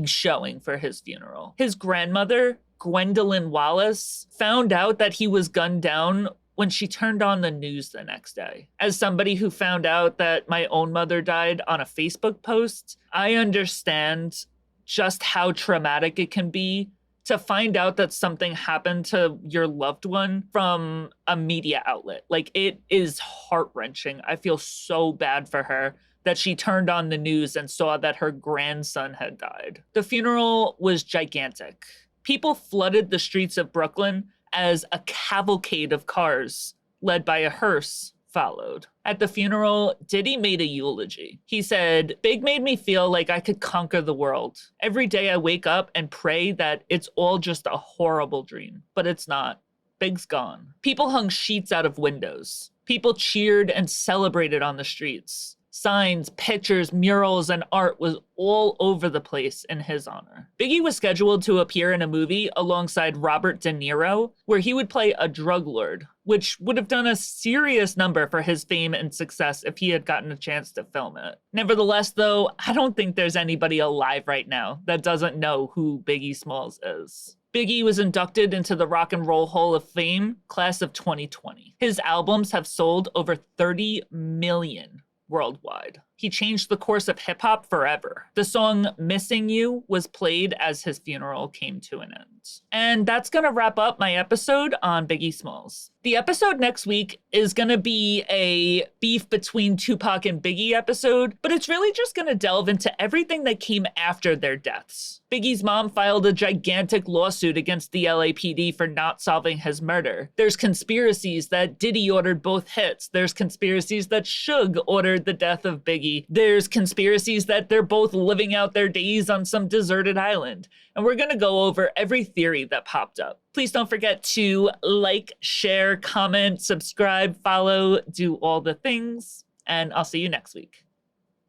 showing for his funeral. His grandmother, Gwendolyn Wallace, found out that he was gunned down when she turned on the news the next day. As somebody who found out that my own mother died on a Facebook post, I understand just how traumatic it can be to find out that something happened to your loved one from a media outlet. Like, it is heart-wrenching. I feel so bad for her that she turned on the news and saw that her grandson had died. The funeral was gigantic. People flooded the streets of Brooklyn as a cavalcade of cars, led by a hearse, followed. At the funeral, Diddy made a eulogy. He said, "Big made me feel like I could conquer the world. Every day I wake up and pray that it's all just a horrible dream, but it's not. Big's gone." People hung sheets out of windows. People cheered and celebrated on the streets. Signs, pictures, murals, and art was all over the place in his honor. Biggie was scheduled to appear in a movie alongside Robert De Niro, where he would play a drug lord, which would have done a serious number for his fame and success if he had gotten a chance to film it. Nevertheless, though, I don't think there's anybody alive right now that doesn't know who Biggie Smalls is. Biggie was inducted into the Rock and Roll Hall of Fame, class of 2020. His albums have sold over 30 million worldwide. He changed the course of hip-hop forever. The song Missing You was played as his funeral came to an end. And that's gonna wrap up my episode on Biggie Smalls. The episode next week is gonna be a beef between Tupac and Biggie episode, but it's really just gonna delve into everything that came after their deaths. Biggie's mom filed a gigantic lawsuit against the LAPD for not solving his murder. There's conspiracies that Diddy ordered both hits. There's conspiracies that Suge ordered the death of Biggie. There's conspiracies that they're both living out their days on some deserted island. And we're gonna go over every theory that popped up. Please don't forget to like, share, comment, subscribe, follow, do all the things. And I'll see you next week.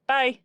Bye.